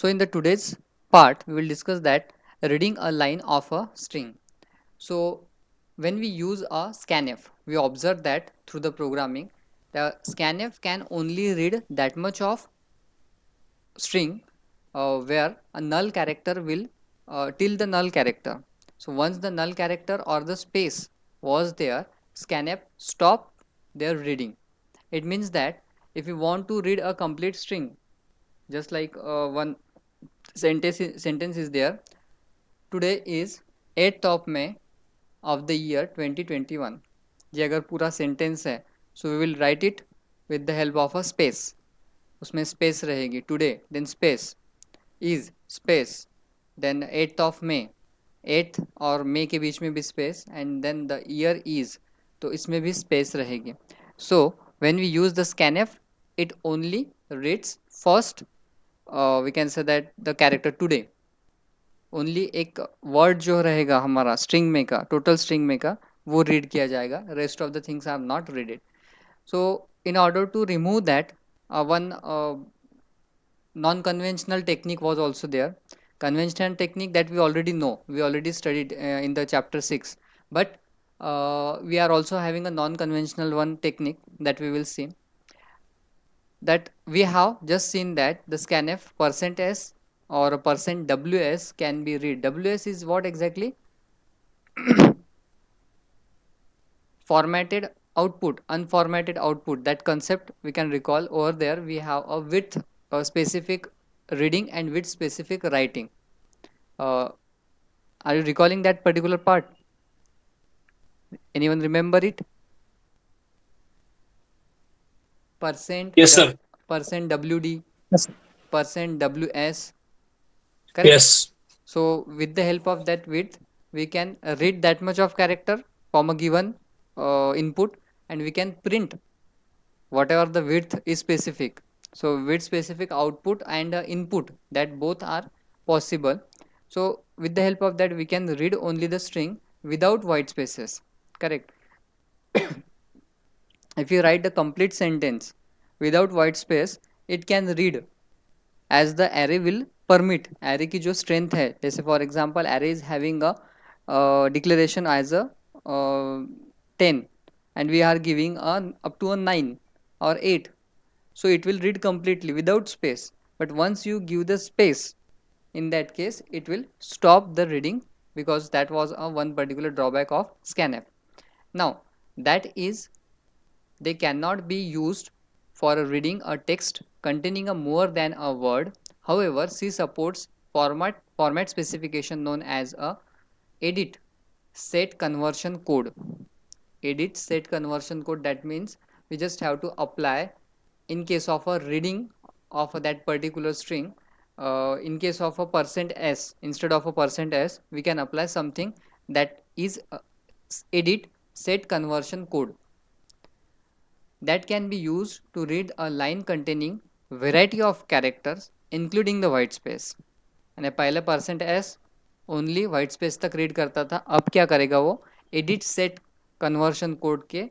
So in the today's part, we will discuss that reading a line of a string. So when we use a scanf, we observe that through the programming, the scanf can only read that much of string where a null character will till the null character. So once the null character or the space was there, scanf stop their reading. It means that if you want to read a complete string, just like one sentence is there, today is 8th of May of the year 2021. ये अगर पूरा sentence है, so we will write it with the help of a space. उसमें space रहेगी, today then space, is space, then 8th of May, 8th और May के बीच में भी space, and then the year is, तो इसमें भी स्पेस रहेगी. So when we use the scanf, it only reads first, we can say that the character today. Only एक वर्ड जो रहेगा हमारा स्ट्रिंग में का, टोटल स्ट्रिंग में का, वो रीड किया जाएगा. Rest of the things are not readed. So in order to remove that, one non-conventional technique was also there. Conventional technique that we already know, we already studied in the chapter 6, but we are also having a non-conventional one technique that we will see. That we have just seen that the scanf percent s or percent ws can be read. Ws is what exactly? Formatted output, unformatted output. That concept we can recall. Over there we have a width specific reading and width specific writing. uh, are you recalling that particular part? Anyone remember it? percent Yes, sir. percent wd, Yes. percent ws, correct? Yes. So with the help of that width, we can read that much of character from a given input, and we can print whatever the width is specific. So width specific output and input, that both are possible. So with the help of that, we can read only the string without white spaces, correct? If you write the complete sentence without white space, it can read as the array will permit. array की जो strength है, जैसे for example array is having a declaration as a uh, 10, and we are giving a up to a 9 or 8, so it will read completely without space. But once you give the space, in that case it will stop the reading, because that was a one particular drawback of scanf. Now that is, they cannot be used for reading a text containing a more than a word. However, C supports format specification known as a edit set conversion code. Edit set conversion code, that means we just have to apply, in case of a reading of that particular string, in case of a percent s, instead of a percent s we can apply something that is edit set conversion code, that can be used to read a line containing variety of characters including the white space. यानी पहले percent S only white space तक read करता था, अब क्या करेगा वो, edit set conversion code के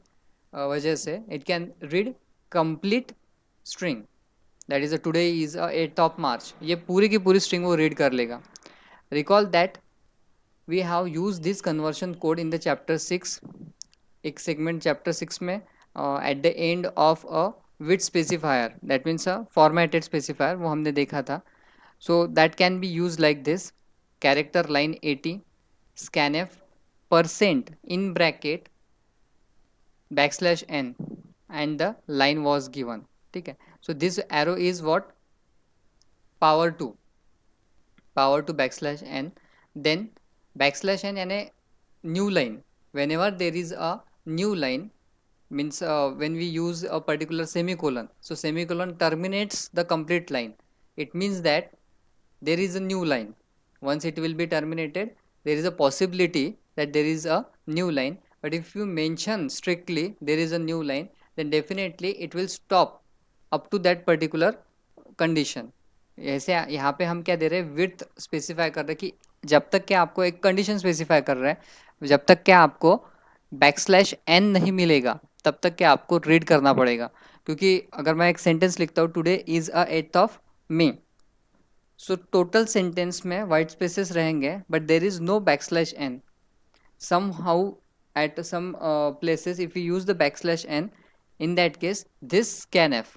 वजह से it can read complete string. That is today is 8th of March, ये पूरी की पूरी स्ट्रिंग वो रीड कर लेगा. Recall that we have use this conversion code in the chapter 6. एक सेगमेंट चैप्टर 6 में at the end of a with specifier, that means a formatted specifier, वो हमने देखा था. So that can be use like this: character line 80, scanf percent in bracket backslash n, and the line was given. ठीक है. So this arrow is what, power to backslash n, then backslash n यानी new line. Whenever there is a new line, means when we use a particular semicolon, so semicolon terminates the complete line. It means that there is a new line. Once it will be terminated, there is a possibility that there is a new line. But if you mention strictly there is a new line, then definitely it will stop up to that particular condition. ऐसे यहाँ पे हम क्या दे रहे हैं, width specify कर रहे हैं कि जब तक क्या आपको एक कंडीशन स्पेसिफाई कर रहे हैं, जब तक क्या आपको बैकस्लैश एन नहीं मिलेगा तब तक क्या आपको रीड करना पड़ेगा. क्योंकि अगर मैं एक सेंटेंस लिखता हूँ, today is a 8th of May, so total sentence में वाइट स्पेसेस रहेंगे but there is no backslash n. Somehow at some places if we use the backslash n, in that case this scanf,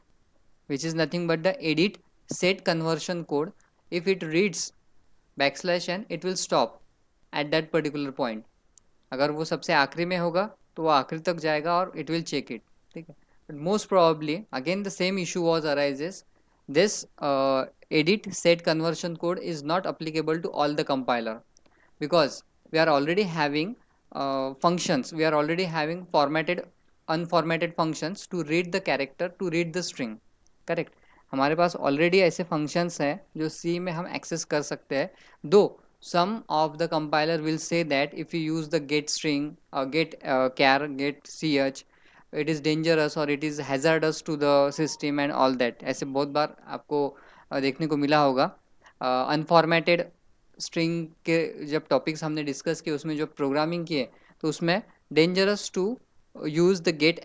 which is nothing but the edit set conversion code, if it reads backslash n it will stop at that particular point. अगर वो सबसे आखिरी में होगा तो वो आखिरी तक जाएगा और इट विल चेक इट. ठीक है. But most probably again the same issue was arises. This edit set conversion code is not applicable to all the compiler because we are already having functions, we are already having formatted unformatted functions to read the character, to read the string. Correct. हमारे पास already ऐसे functions हैं जो सी में हम access कर सकते हैं. दो some of the compiler will say that if you use the get string or get char get ch it is dangerous or it is hazardous to the system and all that. ऐसे बहुत बार आपको देखने को मिला होगा. Unformatted string के जब topics हमने डिस्कस किए उसमें जो प्रोग्रामिंग किए तो उसमें dangerous to use the gate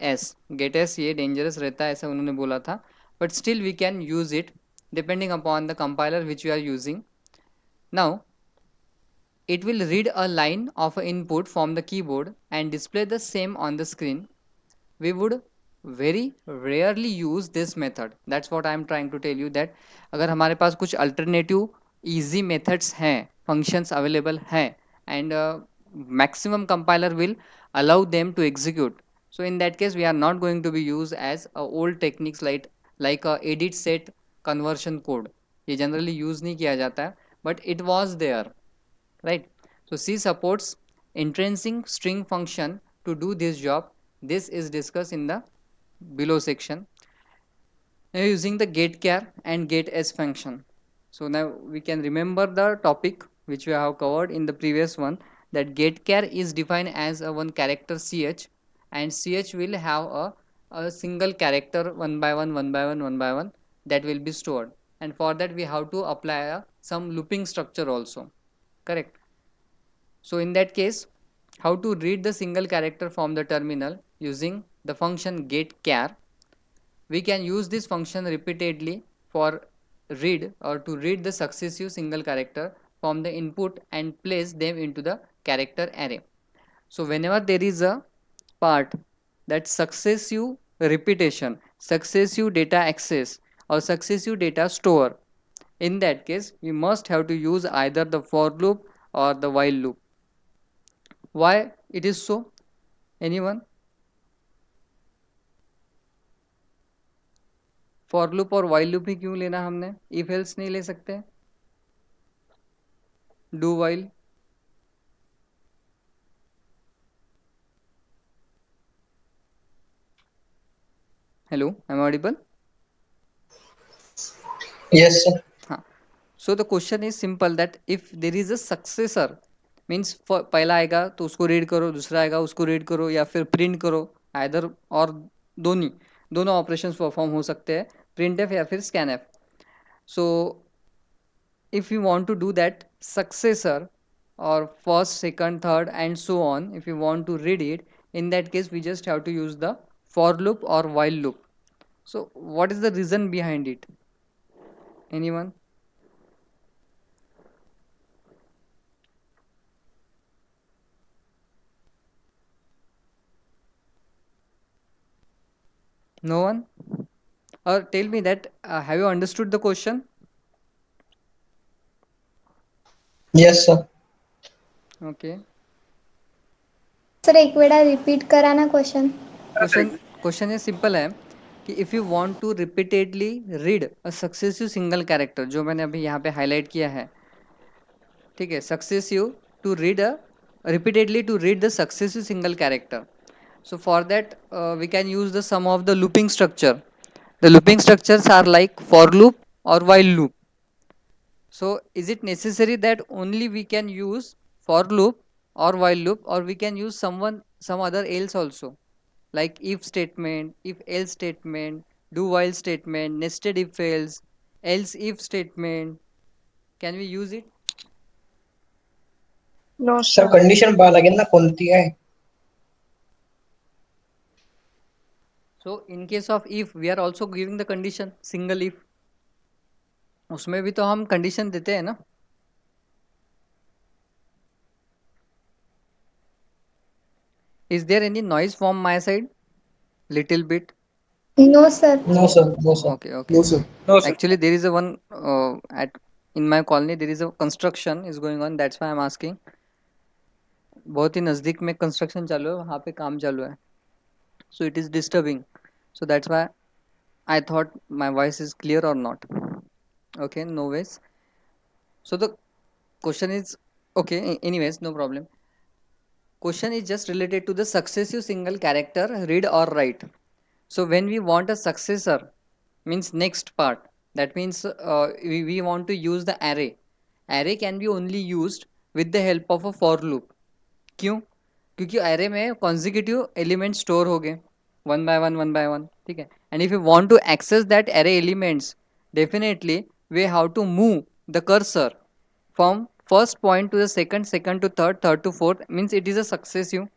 S ये डेंजरस रहता है ऐसा उन्होंने बोला था. But still we can use it depending upon the compiler which we are using. Now it will read a line of input from the keyboard and display the same on the screen. We would very rarely use this method. That's what I am trying to tell you that अगर हमारे पास कुछ alternative easy methods हैं, functions available हैं and maximum compiler will allow them to execute. So in that case we are not going to be used as old techniques like edit set conversion code. ये generally use नहीं किया जाता है but it was there, right? So C supports intrinsic string function to do this job. This is discussed in the below section. Now using the getChar and getS function. So now we can remember the topic which we have covered in the previous one, that getChar is defined as a one character ch and ch will have a single character one by one that will be stored, and for that we have to apply some looping structure also. Correct. So in that case, how to read the single character from the terminal using the function getChar. We can use this function repeatedly for read or to read the successive single character from the input and place them into the character array. So whenever there is a part that successive repetition, successive data access or successive data store, in that case we must have to use either the for loop or the while loop. Why it is so? Anyone? For loop और while loop ही क्यों लेना हमने, if else नहीं ले सकते? Do while. Hello, I am audible? Yes, sir. हाँ. So the question is simple that if there is a successor means पहला आएगा तो उसको रीड करो, दूसरा आएगा उसको रीड करो या फिर प्रिंट करो, आइदर और दोनों ऑपरेशंस परफॉर्म हो सकते हैं, प्रिंट एफ या फिर scan F. So if you want to do that successor or first, second, third and so on, if you want to read it, in that case we just have to use the for loop or while loop. So what is the reason behind it? Anyone? No one? Or tell me that have you understood the question? Yes, sir. Okay. Sir एक वेळा repeat करा ना question. Question ये simple है कि if you want to repeatedly read a successive single character, जो मैंने अभी यहाँ पे हाईलाइट किया है, ठीक है, successive to read a repeatedly to read the successive single character. So for that we can use the sum of the looping structure. The looping structures are like for loop or while loop. So is it necessary that only we can use for loop or while loop, or we can use some other else also, like if statement, if else statement, do while statement, nested if else if statement? Can we use it? No, sir sir. Condition पहा लागेल ना कोणती आहे. So in case of if, we are also giving the condition single if. उसमें भी तो हम condition देते हैं ना। Is there any noise from my side? Little bit. No, sir. No, sir. No, sir. Okay, okay. No, sir. No, sir. Actually, there is a one at in my colony. There is a construction is going on. That's why I'm asking. बहुत ही नज़दीक में construction चालू है, वहाँ पे काम चालू है. So it is disturbing. So that's why I thought my voice is clear or not. Okay, no ways. So the question is okay. Anyways, no problem. Question is just related to the successive single character read or write. So when we want a successor, means next part, that means we want to use the array. Array can be only used with the help of a for loop. क्यों? क्योंकि array में consecutive element store हो गए one by one, ठीक है. And if you want to access that array elements, definitely we have to move the cursor from first point to the second, second to third, third to fourth, means it is a successive.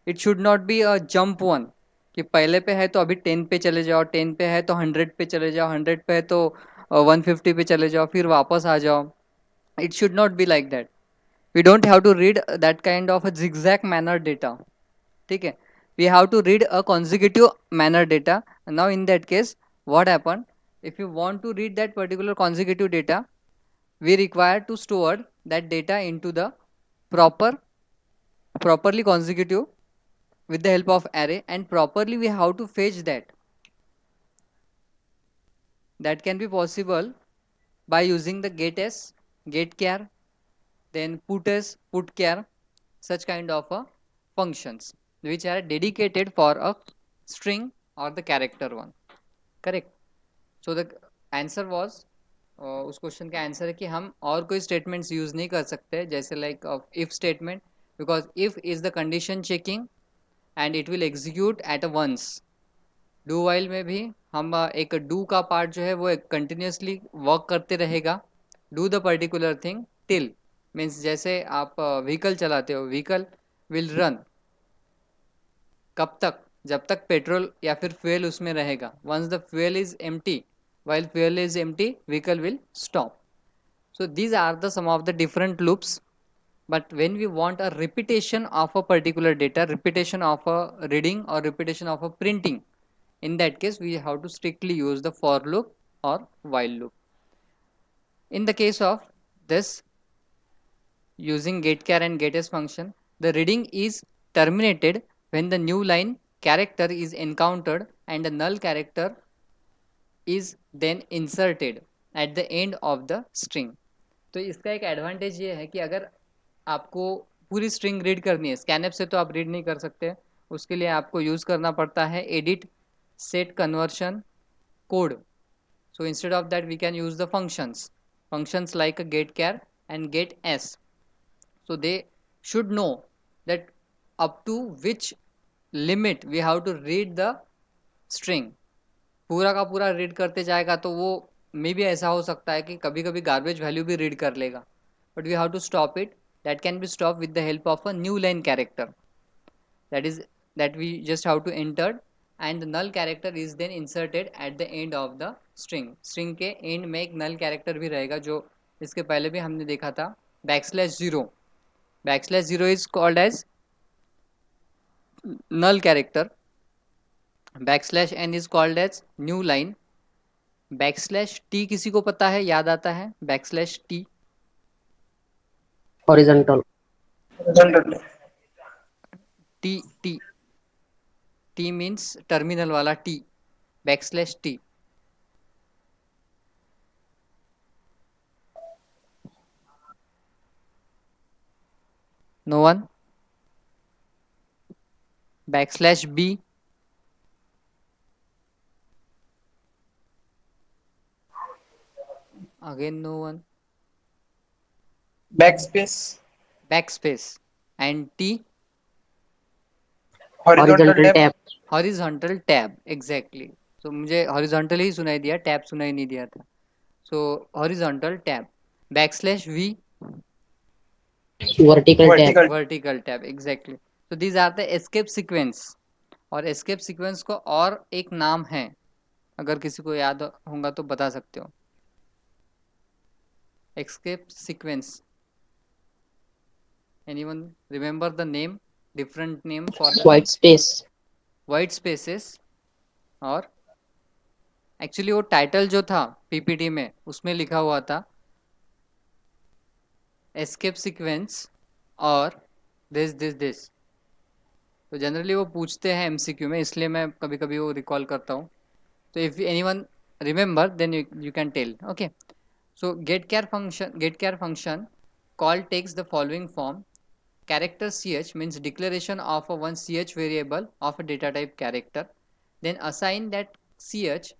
It should not be a jump one, कि पहले पे है तो अभी 10 पे चले जाओ, 10 पे है तो 100 पे चले जाओ, 100 पे है तो 150 पे चले जाओ, फिर वापस आ जाओ. It should not be like that. We don't have to read that kind of a zigzag manner data. ठीक है, we have to read a consecutive manner data. Now in that case, what happened, if you want to read that particular consecutive data, we require to store that data into the properly consecutive with the help of array, and properly we have to fetch that. That can be possible by using the getS, getChar, then putS, putChar, such kind of functions which are dedicated for a string or the character one. Correct. So the answer was उस question का answer है कि हम और कोई statements use नहीं कर सकते, जैसे like if statement, because if is the condition checking and it will execute at a once. Do while में भी हम एक डू का पार्ट जो है वो कंटिन्यूसली वर्क करते रहेगा. Do the particular thing till, means जैसे आप व्हीकल चलाते हो, व्हीकल विल रन कब तक, जब तक पेट्रोल या फिर फ्यूल उसमें रहेगा. Once the fuel is empty, while fuel is empty, vehicle will stop. So these are the some of the different loops. But when we want a repetition of a particular data, repetition of a reading or repetition of a printing, in that case we have to strictly use the for loop or while loop. In the case of this, using getChar and getS function, the reading is terminated when the new line character is encountered and the null character is then inserted at the end of the string. तो इसका एक advantage ये है कि अगर आपको पूरी string read करनी है, स्कैनएप से तो आप रीड नहीं कर सकते, उसके लिए आपको यूज़ करना पड़ता है edit set conversion code. So instead of that we can use the functions like a getChar and getS. So they should know that up to which limit we have to read the string. पूरा का पूरा read करते जाएगा तो वो मे भी ऐसा हो सकता है कि कभी कभी गार्बेज वैल्यू भी रीड कर लेगा. But we have to stop it. That can be stop with the help of a new line character, that is that we just have to enter, and the null character is then inserted at the end of the string. String के end में एक नल character भी रहेगा, जो इसके पहले भी हमने देखा था, \0. \0 is called as null character, \n is called as new line, \t किसी को पता है, याद आता है \t? Horizontal. Horizontal. t t t means terminal वाला t, \t. No one? \b. Again no one. Backspace. Backspace. And t? Horizontal tab. tab. Horizontal tab. Exactly. So मुझे horizontal ही सुनाई दिया, tab सुनाई नहीं दिया था. So horizontal tab. \v. Vertical tab. Vertical. Vertical tab. Exactly. So these are the escape sequence. और escape sequence को और एक नाम है, अगर किसी को याद होगा तो बता सकते हो. escape sequence. Anyone remember the name? Different name for the White space. white spaces. और एक्चुअली वो टाइटल जो था पीपीटी में उसमें लिखा हुआ था एस्केप सीक्वेंस और दिस। तो जनरली वो पूछते हैं एमसीक्यू में, इसलिए मैं कभी कभी वो रिकॉल करता हूँ. तो if anyone remember then you can tell. Okay, so get char function call takes the following form. Character ch means declaration of a one ch variable of a data type character, then assign that ch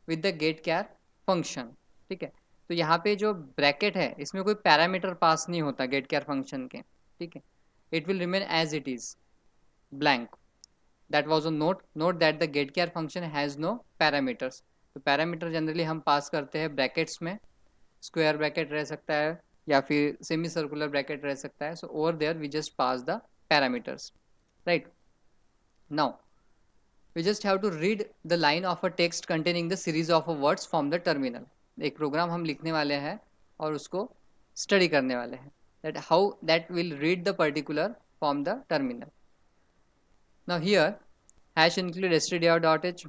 with the getchar function. ठीक है, तो यहाँ पे जो bracket है इसमें कोई parameter pass नहीं होता getchar फंक्शन के. ठीक है, it will remain as it is blank. That was a note that the getchar function has no parameters. तो पैरामीटर जनरली हम पास करते हैं ब्रैकेट्स में, स्क्वायर ब्रैकेट रह सकता है या फिर सेमी सर्कुलर ब्रैकेट रह सकता है. So over there we just pass the parameters. Right, now we just have to read the line of a text containing the series of words from the terminal. एक programme हम लिखने वाले हैं और उसको स्टडी करने वाले हैं, that how that will read the particular from the terminal. Now here hash include stdio.h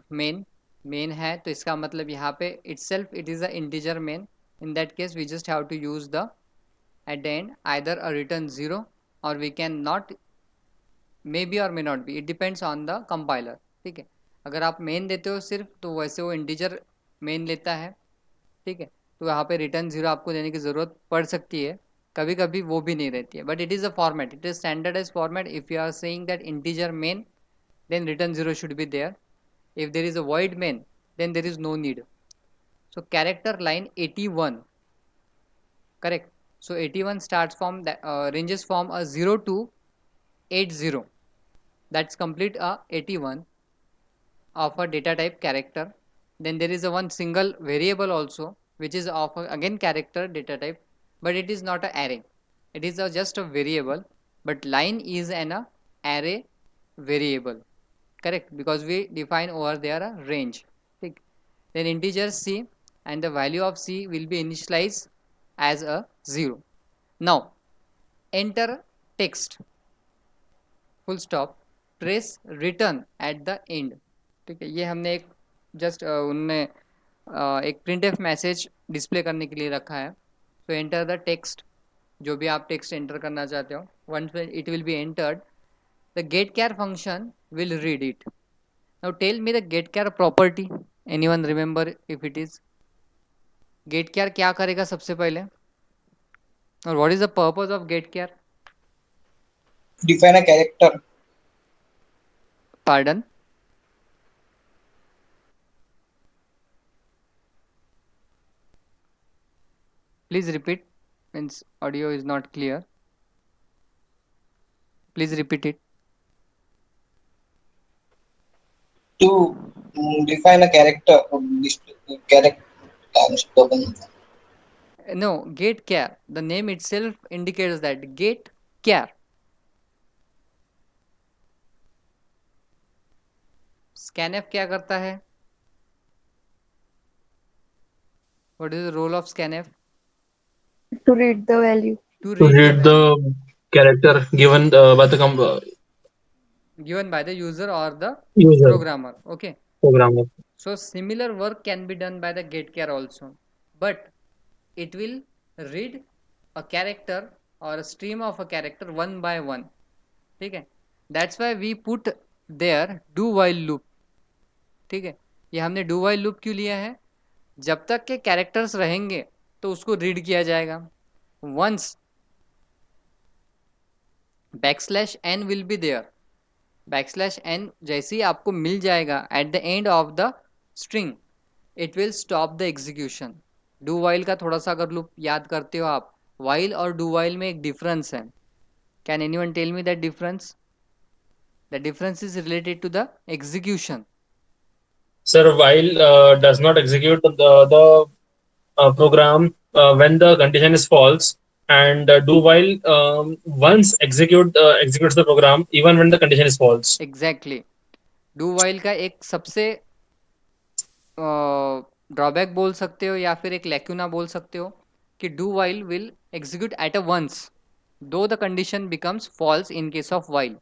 main है, तो इसका मतलब यहाँ पे itself it is a integer main. In that case we just have to use the at the end either a return 0 or we can not, maybe or may not be, it depends on the compiler. ठीक है, अगर आप main देते हो सिर्फ तो वैसे वो इंटीजर मेन लेता है. ठीक है, तो यहाँ पे रिटर्न 0 आपको देने की ज़रूरत पड़ सकती है, कभी कभी वो भी नहीं रहती है, but it is a format, it is standardize format. If you are saying that integer main then return 0 should be there. If there is a void main then there is no need. So character line 81, correct. So 81 starts from that ranges from a 0 to 80. That's complete a 81 of a data type character. Then there is a one single variable also which is of a, again character data type, but it is not an array, it is a just a variable. But line is an array variable, correct, because we define over there a range. ठीक, then integer c and the value of c will be initialized as a 0. Now enter text full stop press return at the end. ठीक है, ये हमने एक just उनने एक printf message display करने के लिए रखा है. तो एंटर द टेक्स्ट, जो भी आप टेक्स्ट एंटर करना चाहते हो, once it will be entered the getchar function will read it. Now tell me the getchar property. Anyone remember if it is getchar क्या करेगा सबसे पहले, और what is the purpose of getchar? Define a character. Pardon? Please repeat, means audio is not clear. Please repeat it. To define a character. Character. No, getchar. The name itself indicates that getchar. Scanf क्या करता है? What is the role of scanf? To read the value. To To read the read value the character given by the given by the user or the user programmer. Okay. programmer. So similar work can be done by the getchar also, but it will read a character or a stream of a character one by one. ठीक है, that's why we put there do while loop. ठीक है, ये हमने do while loop क्यों लिया है? जब तक के कैरेक्टर्स रहेंगे तो उसको रीड किया जाएगा. once \n will be there, \n जैसे ही आपको मिल जाएगा at the end of the string it will stop the execution. do while का थोड़ा सा अगर लूप याद करते हो आप, while और do while में एक डिफरेंस है. can anyone tell me that difference? The difference is related to the execution. Sir, while does not execute the program when the condition is false, and do while once executes the program even when the condition is false. Exactly. do while का एक सबसे drawback बोल सकते हो या फिर एक lacuna बोल सकते हो. कि do while will execute at a once though the condition becomes false in case of while.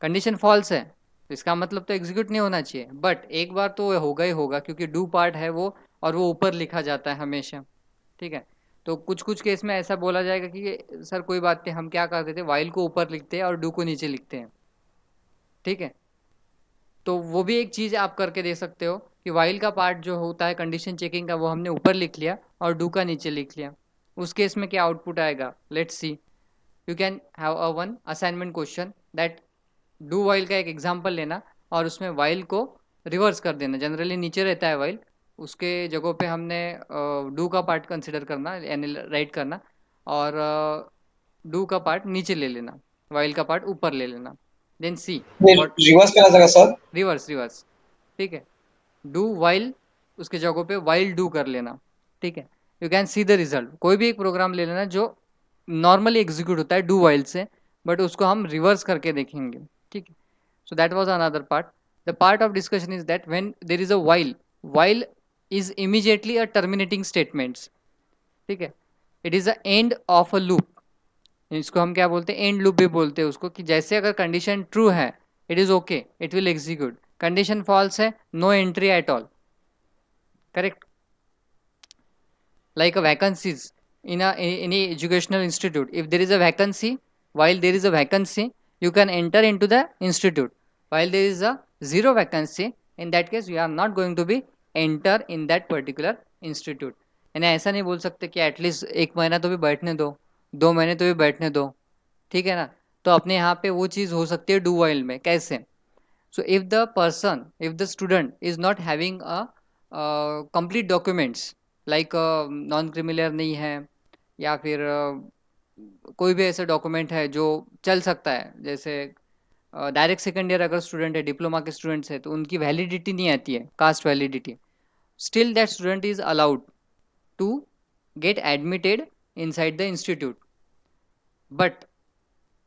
Condition false है तो इसका मतलब तो एग्जीक्यूट नहीं होना चाहिए, बट एक बार तो होगा ही होगा क्योंकि डू पार्ट है वो, और वो ऊपर लिखा जाता है हमेशा। ठीक है, तो कुछ कुछ केस में ऐसा बोला जाएगा कि सर कोई बात नहीं, हम क्या करते थे, वाइल को ऊपर लिखते हैं और डू को नीचे लिखते हैं। ठीक है, तो वो भी एक चीज़ आप करके दे सकते हो कि वाइल का पार्ट जो होता है कंडीशन चेकिंग का वो हमने ऊपर लिख लिया और डू का नीचे लिख लिया। उस केस में क्या आउटपुट आएगा, let's see. You can have a one assignment question that do while का एक एग्जाम्पल लेना और उसमें वाइल को रिवर्स कर देना। जनरली नीचे रहता है वाइल, उसके जगह पे हमने डू का पार्ट कंसिडर करना यानी राइट करना, और डू का पार्ट नीचे ले लेना, वाइल का पार्ट ऊपर ले लेना। देन सी व्हाट, रिवर्स करा जाएगा सर? Reverse reverse. ठीक है, डू वाइल उसके जगह पे वाइल डू कर लेना। ठीक है, you can see the result. कोई भी एक प्रोग्राम ले लेना जो नॉर्मली एग्जीक्यूट होता है डू वाइल से, बट उसको हम रिवर्स करके देखेंगे। ठीक है, so that was another part. The part of discussion is that when there is a while is immediately a terminating statements. ठीक है, it is the end of a loop. इसको हम क्या बोलते हैं, एंड लूप भी बोलते हैं उसको, कि जैसे अगर कंडीशन ट्रू है it is okay, it will execute, condition false है no entry at all. Correct, like a vacancies in a any educational institute, if there is a vacancy, while there is a vacancy you can enter into the institute, while there is a zero vacancy, in that case you are not going to be enter in that particular institute। यानी ऐसा नहीं बोल सकते कि at least एक महीना तो भी बैठने दो, 2 महीने तो भी बैठने दो। ठीक है ना, तो अपने यहाँ पे वो चीज़ हो सकती है डू वाइल में। कैसे, so if the student is not having a complete documents, like non creamy layer नहीं है, या फिर कोई भी ऐसा डॉक्यूमेंट है जो चल सकता है, जैसे डायरेक्ट सेकेंड ईयर अगर स्टूडेंट है, डिप्लोमा के स्टूडेंट्स है, तो उनकी वैलिडिटी नहीं आती है, caste validity, still that student is allowed to get admitted inside the institute, but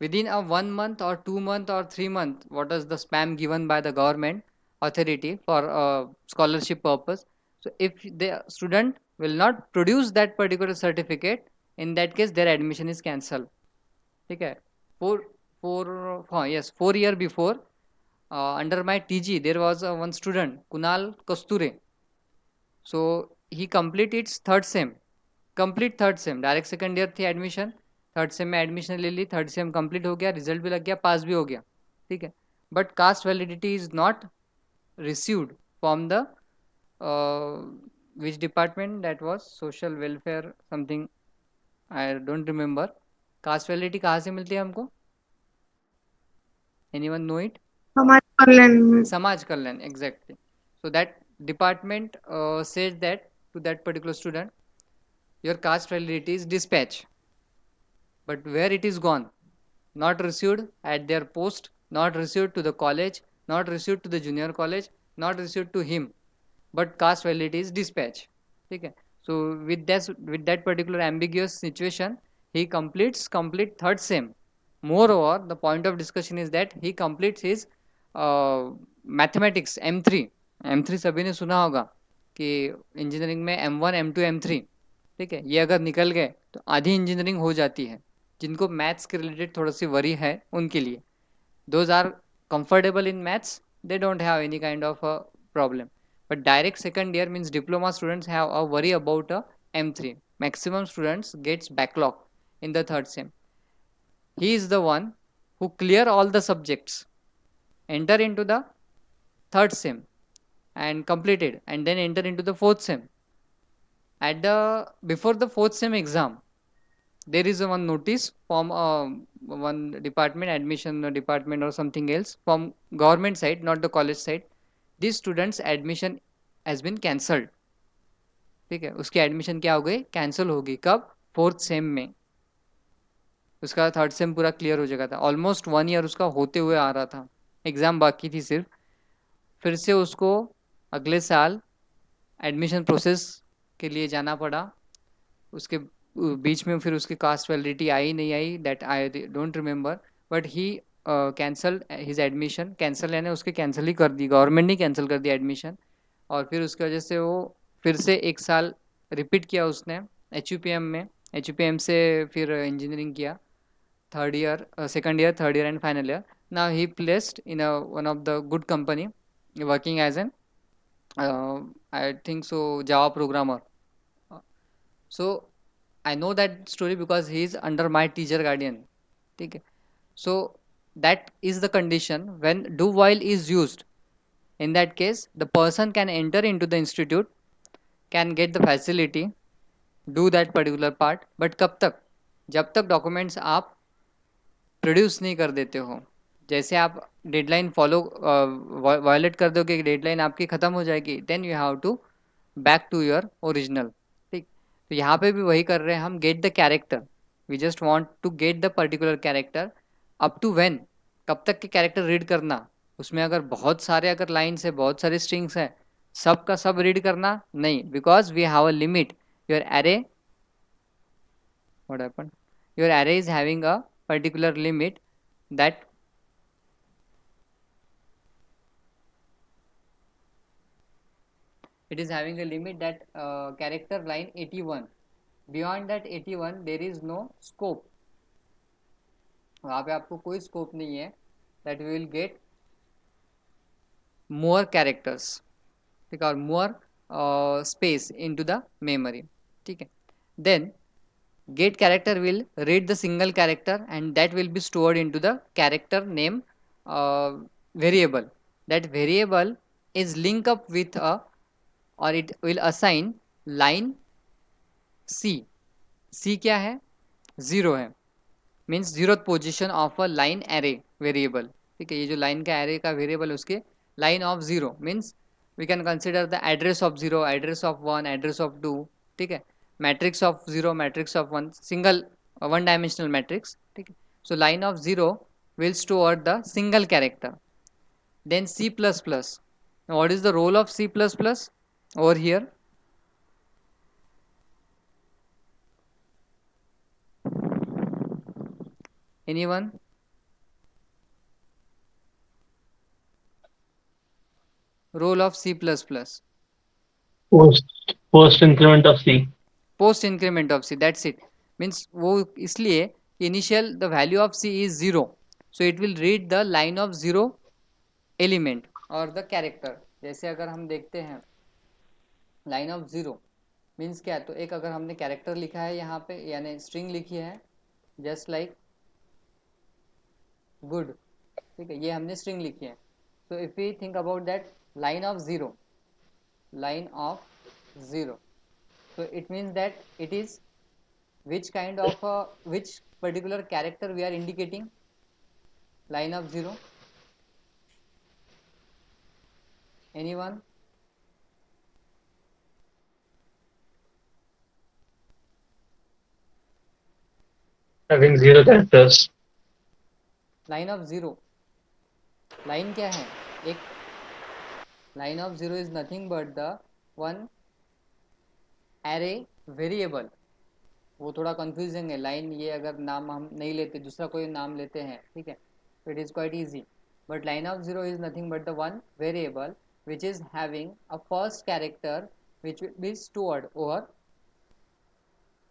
within a 1 month or 2 month or 3 month, what is the spam given by the government authority for scholarship purpose. So if the student will not produce that particular certificate, in that case their admission is cancelled। ठीक है, yes, 4 year before, under my TG there was one student Kunal Kasture, so he complete its third sem, complete third same, direct second year थी admission, third same में admission ले ली, third same complete हो गया, result भी लग गया, पास भी हो गया। ठीक है, but cast validity is not received from the which department, that was social welfare something, I don't remember. Cast validity कहाँ से मिलती है हमको, एनीवन नो इट? समाज कल्याण। समाज कल्याण, exactly. So that department says that to that particular student, your caste validity is dispatch, but where it is gone, not received at their post, not received to the college, not received to the junior college, not received to him, but caste validity is dispatch। ठीक है, so with that particular ambiguous situation, he complete third sem। Moreover, the point of discussion is that he completes his mathematics M3 सभी ने सुना होगा कि engineering में M1 M2 M3। ठीक है, ये अगर निकल गए तो आधी इंजीनियरिंग हो जाती है। जिनको मैथ्स के रिलेटेड थोड़ा सी वरी है उनके लिए, those are comfortable in maths, they don't have any kind of a problem, but direct second year means diploma students have a worry about a M3। Maximum students gets backlog in the third sem. he is the one who clear all the subjects, enter into the third sem and completed, and then enter into the fourth sem. At the before the fourth sem exam, there is one notice from one department, admission department or something else, from government side, not the college side, this students admission has been cancelled। ठीक है, उसकी admission क्या हो गई, cancel होगी। कब, fourth same में। उसका थर्ड सेम पूरा क्लियर हो जाएगा था, ऑलमोस्ट 1 ईयर उसका होते हुए आ रहा था, एग्ज़ाम बाकी थी सिर्फ। फिर से उसको अगले साल एडमिशन प्रोसेस के लिए जाना पड़ा। उसके बीच में फिर उसकी कास्ट वैलिडिटी आई नहीं आई, that I don't remember, but he cancelled his admission. Cancel यानी उसके कैंसिल ही कर दी, गवर्नमेंट ने कैंसिल कर दिया एडमिशन। और फिर उसकी वजह से वो फिर से एक साल रिपीट किया उसने HUPM में, HPM से फिर इंजीनियरिंग किया, third year, second year, third year and final year. Now he placed in one of the good company, working as an I think so Java programmer. So I know that story because he is under my teacher guardian. Okay. So that is the condition when do while is used. In that case, the person can enter into the institute, can get the facility, do that particular part. But कब तक? जब तक documents आप produce नहीं कर देते हो. जैसे आप डेडलाइन फॉलो वायलेट कर दो कि डेडलाइन आपकी ख़त्म हो जाएगी, then you have to back to your original. ठीक, तो यहाँ पे भी वही कर रहे हैं हम. Get the character, we just want to get the particular character. Up to when, कब तक के कैरेक्टर रीड करना. उसमें अगर बहुत सारे अगर लाइन्स है, बहुत सारे स्ट्रिंग्स हैं, सब का सब रीड करना नहीं, because we have a limit. Your array, what happened, your array is having a particular limit that it is having a limit that character line 81. Beyond that 81 there is no scope. वहाँ पे आपको कोई scope नहीं है. that we will get more characters, ठीक है, और more space into the memory. ठीक है. then get character will read the single character and that will be stored into the character name variable. That variable is linked up with a, or it will assign line C. C क्या है? 0 है, means 0th position of a line array variable. ठीक है, ये जो line का array का variable उसके line of 0 means we can consider the address of 0, address of 1, address of 2. ठीक है, matrix of 0, matrix of 1, single one dimensional matrix. ठीक है, so line of 0 will store the single character. Then C++. Now what is the role of C++ over here? Anyone? Role of C++. Post increment of C. Post increment of C, that's it. Means वो इसलिए initial the value of C is 0, so it will read the line of 0 element or the character. जैसे अगर हम देखते हैं line of 0 means क्या है, तो एक अगर हमने कैरेक्टर लिखा है यहाँ पे, यानी स्ट्रिंग लिखी है जस्ट लाइक गुड. ठीक है, ये हमने स्ट्रिंग लिखी है. so if we think about that line of 0, line of 0, so it means that it is which kind of which particular character we are indicating. Line of 0, anyone? Having 0 characters. Line of 0, line क्या है? एक line of 0 is nothing but the one array variable. वो थोड़ा confusing है line, ये अगर नाम हम नहीं लेते, दूसरा कोई नाम लेते हैं, ठीक है, it is quite easy. But line of 0 is nothing but the one variable which is having a first character which will be stored over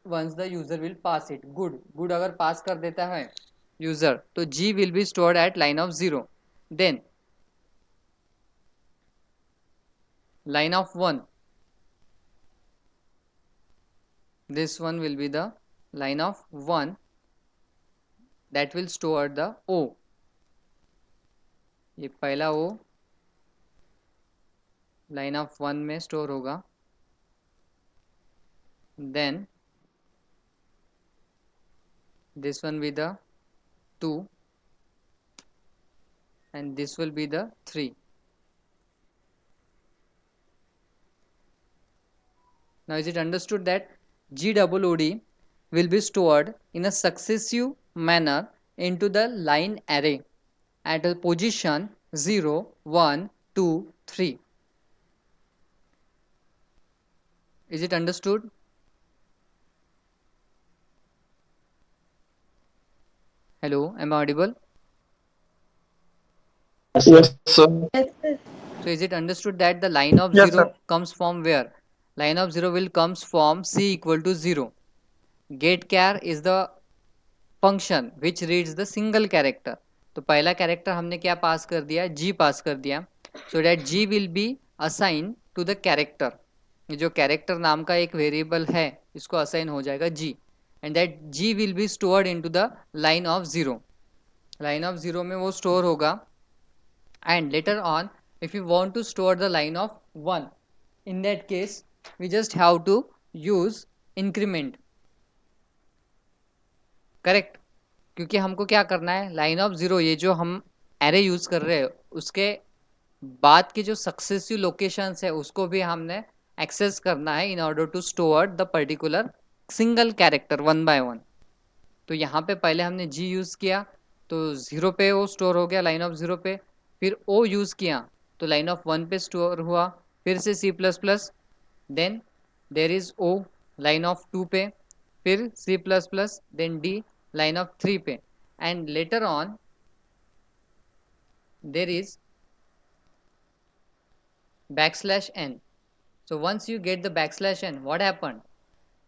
once the user will pass it. Good अगर pass कर देता है user तो G will be stored at line of 0. Then line of 1, this one will be the line of 1 that will store the O. ये पहला O line of 1 में store होगा. then this one be the 2 and this will be the 3. Now is it understood that GOOD will be stored in a successive manner into the line array at a position 0, 1, 2, 3. Is it understood? Hello, am I audible? Yes, sir. Yes, sir. So is it understood that the line of Yes, 0 sir. comes from where? Line of 0 will comes from C equal to 0. getchar is the function which reads the single character. तो पहला character हमने क्या पास कर दिया, g पास कर दिया, so that g will be assigned to the character. ये जो कैरेक्टर नाम का एक वेरिएबल है इसको असाइन हो जाएगा g, and that g will be stored into the line of 0. line of 0 में वो स्टोर होगा, and later on if you want to store the line of 1, in that case we just have to use increment. Correct, क्योंकि हमको क्या करना है, line of zero, ये जो हम एरे यूज कर रहे हैं उसके बाद के जो सक्सेसिव लोकेशंस है उसको भी हमने एक्सेस करना है in order to store the particular single character one by one. तो यहाँ पे पहले हमने जी यूज किया तो जीरो पे वो स्टोर हो गया लाइन ऑफ जीरो पे, फिर ओ यूज किया तो लाइन ऑफ वन पे स्टोर हुआ, फिर से C plus plus, then there is O line of two पे, फिर C plus plus, then D line of 3 पे, and later on there is backslash n. So once you get the backslash n, what happened,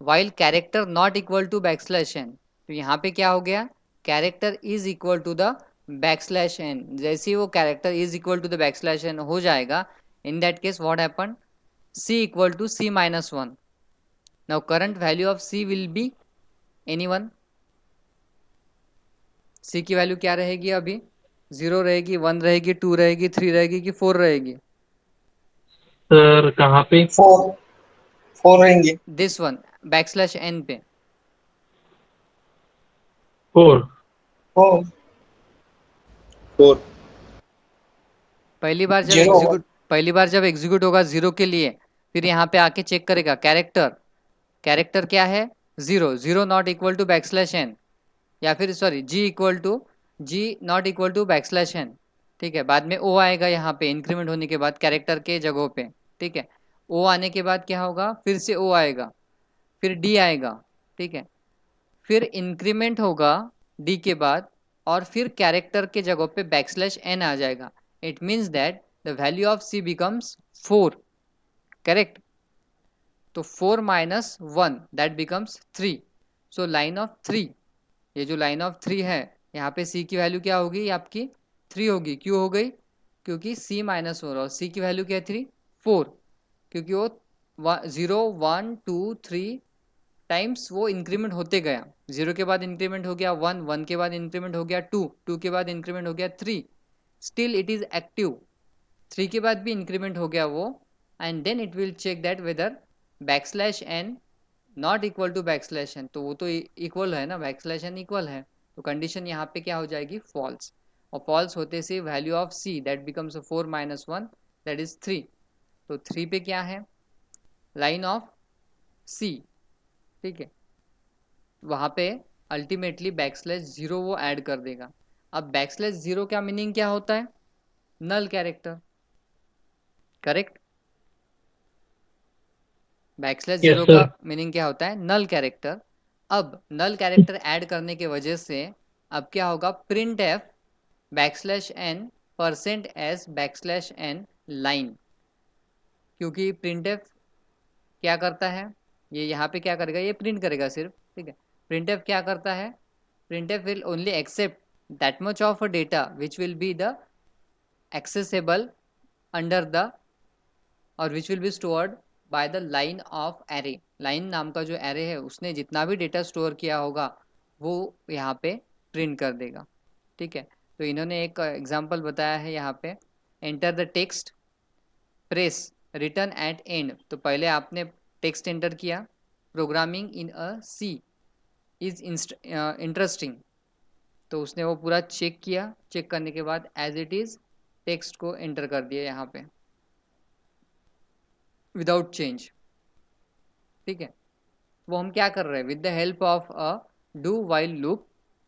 while character not equal to backslash n, तो यहाँ पे क्या हो गया, character is equal to the backslash n. जैसे ही वो character is equal to the backslash n हो जाएगा, in that case what happened, c equal to c minus 1. Now current value of c will be anyone. सी की value क्या रहेगी, अभी 0 रहेगी, 1 रहेगी, 2 रहेगी, 3 रहेगी कि 4 रहेगी. सर कहाँ पे? 4 रहेंगे. दिस वन बैकस्लैश एन पे 4. 4 पहली बार Zero. जब एग्जीक्यूट होगा 0 के लिए, फिर यहाँ पे आके चेक करेगा कैरेक्टर क्या है 0, 0 not equal to backslash n, या फिर sorry G not equal to backslash n. ठीक है, बाद में ओ आएगा यहाँ पे इंक्रीमेंट होने के बाद कैरेक्टर के जगहों पे. ठीक है, ओ आने के बाद क्या होगा, फिर से ओ आएगा, फिर डी आएगा. ठीक है, फिर इंक्रीमेंट होगा डी के बाद, और फिर कैरेक्टर के जगह पे बैकस्लैश एन आ जाएगा. It means that the value of C becomes 4. Correct, तो 4 minus 1 that becomes 3. So line of 3, ये जो लाइन ऑफ 3 है यहाँ पे सी की वैल्यू क्या होगी, आपकी 3 होगी. क्यों हो गई, क्योंकि सी माइनस 4 और सी की वैल्यू क्या है 3, 4, क्योंकि वो 0 1 2 3 टाइम्स वो इंक्रीमेंट होते गया. 0 के बाद इंक्रीमेंट हो गया 1, 1 के बाद इंक्रीमेंट हो गया 2, 2 के बाद इंक्रीमेंट हो गया 3, स्टिल इट इज एक्टिव. 3 के बाद भी इंक्रीमेंट हो गया वो, and then it will check that whether backslash n not equal to backslash n, तो वो तो इक्वल है ना, बैकस्लैश एन इक्वल है, तो कंडीशन यहाँ पे क्या हो जाएगी, फॉल्स. और फॉल्स होते से value of see that becomes 4 minus 1 that is 3. तो 3 पे क्या है, लाइन ऑफ सी. ठीक है, वहाँ पे अल्टीमेटली बैकस्लैश 0 वो ऐड कर देगा. अब बैकस्लैश 0 का मीनिंग क्या होता है, नल कैरेक्टर. करेक्ट, बैकस्लैश 0 का मीनिंग क्या होता है, नल कैरेक्टर. अब नल कैरेक्टर ऐड करने के वजह से अब क्या होगा, print f backslash n percent s backslash n line. क्योंकि प्रिंट एफ क्या करता है, ये यहाँ पे क्या करेगा, ये प्रिंट करेगा सिर्फ. ठीक है, प्रिंट एफ क्या करता है, print f will only accept that much of a data which will be the accessible under the और which will be stored by the line of array. Line नाम का जो एरे है उसने जितना भी डेटा स्टोर किया होगा वो यहाँ पे प्रिंट कर देगा. ठीक है, तो इन्होंने एक एग्जांपल बताया है यहाँ पे, enter the text press return at end. तो पहले आपने टेक्स्ट एंटर किया, programming in a C is interesting, तो उसने वो पूरा चेक किया, चेक करने के बाद एज इट इज टेक्स्ट को एंटर कर दिया यहाँ पे विदाउट चेंज. ठीक है, वो हम क्या कर रहे हैं, with the help of a do while loop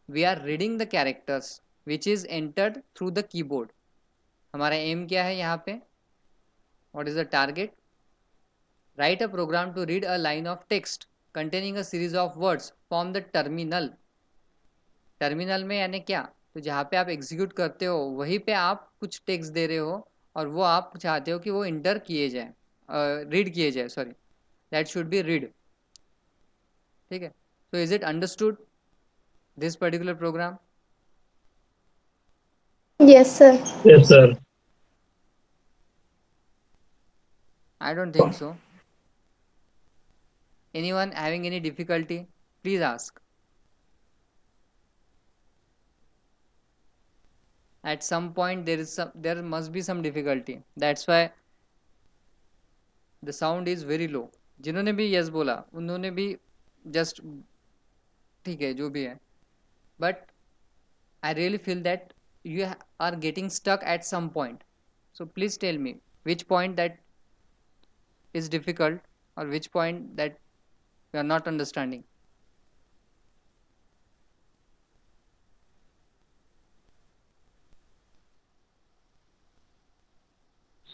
we are reading the characters which is entered through the keyboard. हमारा एम क्या है यहाँ पे, what is the target, write a program to read a line of text containing a series of words from the terminal. Terminal में यानी क्या, तो जहाँ पे आप एग्जीक्यूट करते हो वहीं पे आप कुछ टेक्स्ट दे रहे हो और वो आप चाहते हो कि वो इंटर किए जाए, रीड किए जाए, sorry that should be read. ठीक है, So is it understood, this particular program? Yes, sir. Yes, sir. I don't think so. Anyone having any difficulty, please ask. At some point there must be some difficulty. That's why the sound is very low. जिन्होंने भी yes बोला उन्होंने भी just ठीक है जो भी है, but I really feel that you are getting stuck at some point. So please tell me which point that is difficult or which point that you are not understanding.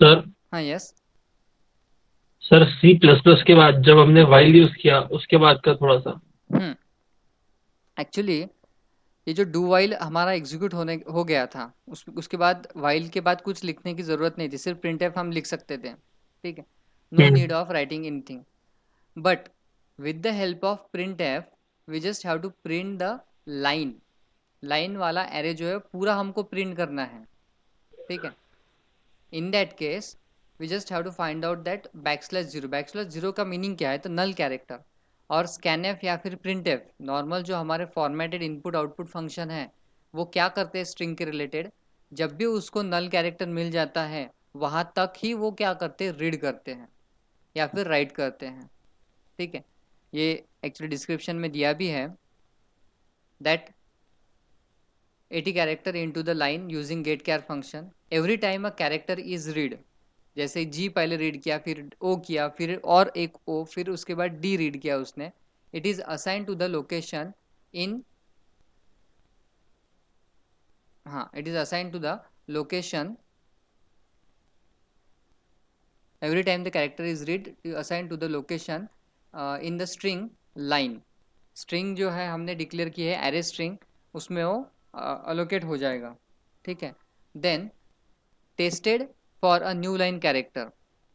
Sir हाँ yes. Sir C plus plus के बाद जब हमने while use किया उसके बाद का थोड़ा सा। एक्चुअली ये जो डू वाइल हमारा एग्जीक्यूट हो गया था, उसके बाद वाइल के बाद कुछ लिखने की ज़रूरत नहीं थी, सिर्फ प्रिंट एफ हम लिख सकते थे, ठीक है, no need of writing anything. But with the help of print f we just have to print the line. Line वाला एरे जो है पूरा हमको प्रिंट करना है, ठीक है. In that case we just have to find out that backslash zero का मीनिंग क्या है, तो नल कैरेक्टर. और स्कैनएफ या फिर प्रिंटएफ नॉर्मल जो हमारे फॉर्मेटेड इनपुट आउटपुट फंक्शन है वो क्या करते हैं स्ट्रिंग के रिलेटेड, जब भी उसको नल कैरेक्टर मिल जाता है वहाँ तक ही वो क्या करते हैं, रीड करते हैं या फिर राइट करते हैं, ठीक है. ये एक्चुअली डिस्क्रिप्शन में दिया भी है that 80 character into the line using getChar function. Every time a character is read, जैसे G पहले रीड किया फिर O किया फिर और एक O फिर उसके बाद D रीड किया उसने, it is assigned to the location in हाँ it is assigned to the location. Every time the character is read assigned to the location in the string line. String जो है हमने declare की है array string, उसमें वो allocate हो जाएगा, ठीक है. Then tested for a new line character.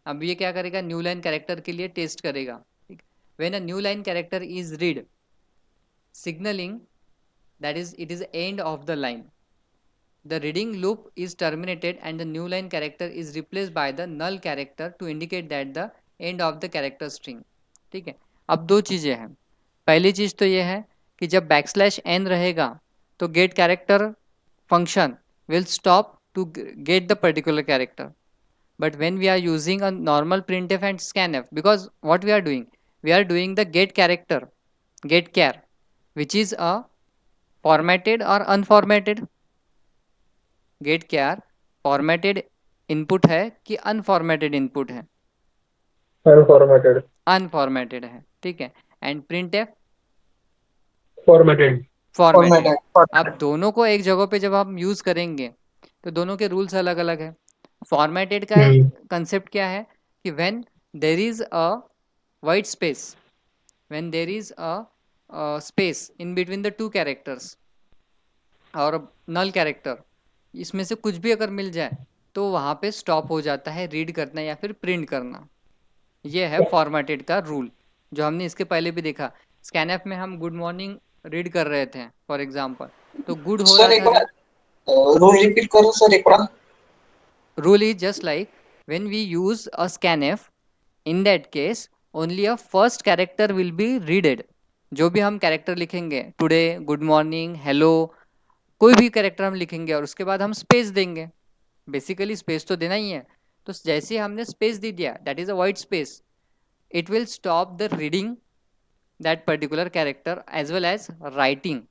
अब ये क्या करेगा, न्यू लाइन कैरेक्टर के लिए टेस्ट करेगा. When a new line character is read signalling that is it is end of the line, the reading loop is terminated and the new line character is replaced by the null character to indicate that the end of the character string, ठीक है. अब दो चीज़ें हैं. पहली चीज़ तो ये है कि जब बैकस्लैश एन रहेगा तो get character function will stop to get the particular character. But when we are using a normal printf and scanf, because what we are doing the get character, get char, which is a formatted or unformatted. get char formatted input है कि unformatted input है, unformatted. unformatted है, ठीक है. and printf formatted. formatted. Formatted. अब दोनों को एक जगह पे जब हम यूज करेंगे तो दोनों के रूल्स अलग अलग है. फॉर्मेटेड का कंसेप्ट क्या है कि when there is a white space, when there is a space in between the two characters और null character, इसमें से कुछ भी अगर मिल जाए तो वहाँ पे स्टॉप हो जाता है रीड करना या फिर प्रिंट करना. ये है फॉर्मेटेड का रूल जो हमने इसके पहले भी देखा. स्कैनएफ में हम गुड मॉर्निंग रीड कर रहे थे फॉर एग्जांपल, तो गुड हो सर रहा एक था. बार रूल रिपीट करो सर एक बार. Rule is just like when we use a scanf, in that case only a first character will be readed. जो भी हम कैरेक्टर लिखेंगे टुडे, गुड मॉर्निंग, हेलो, कोई भी कैरेक्टर हम लिखेंगे और उसके बाद हम स्पेस देंगे. बेसिकली स्पेस तो देना ही है. तो जैसे हमने स्पेस दे दिया that is a white space, it will stop the reading that particular character as well as writing.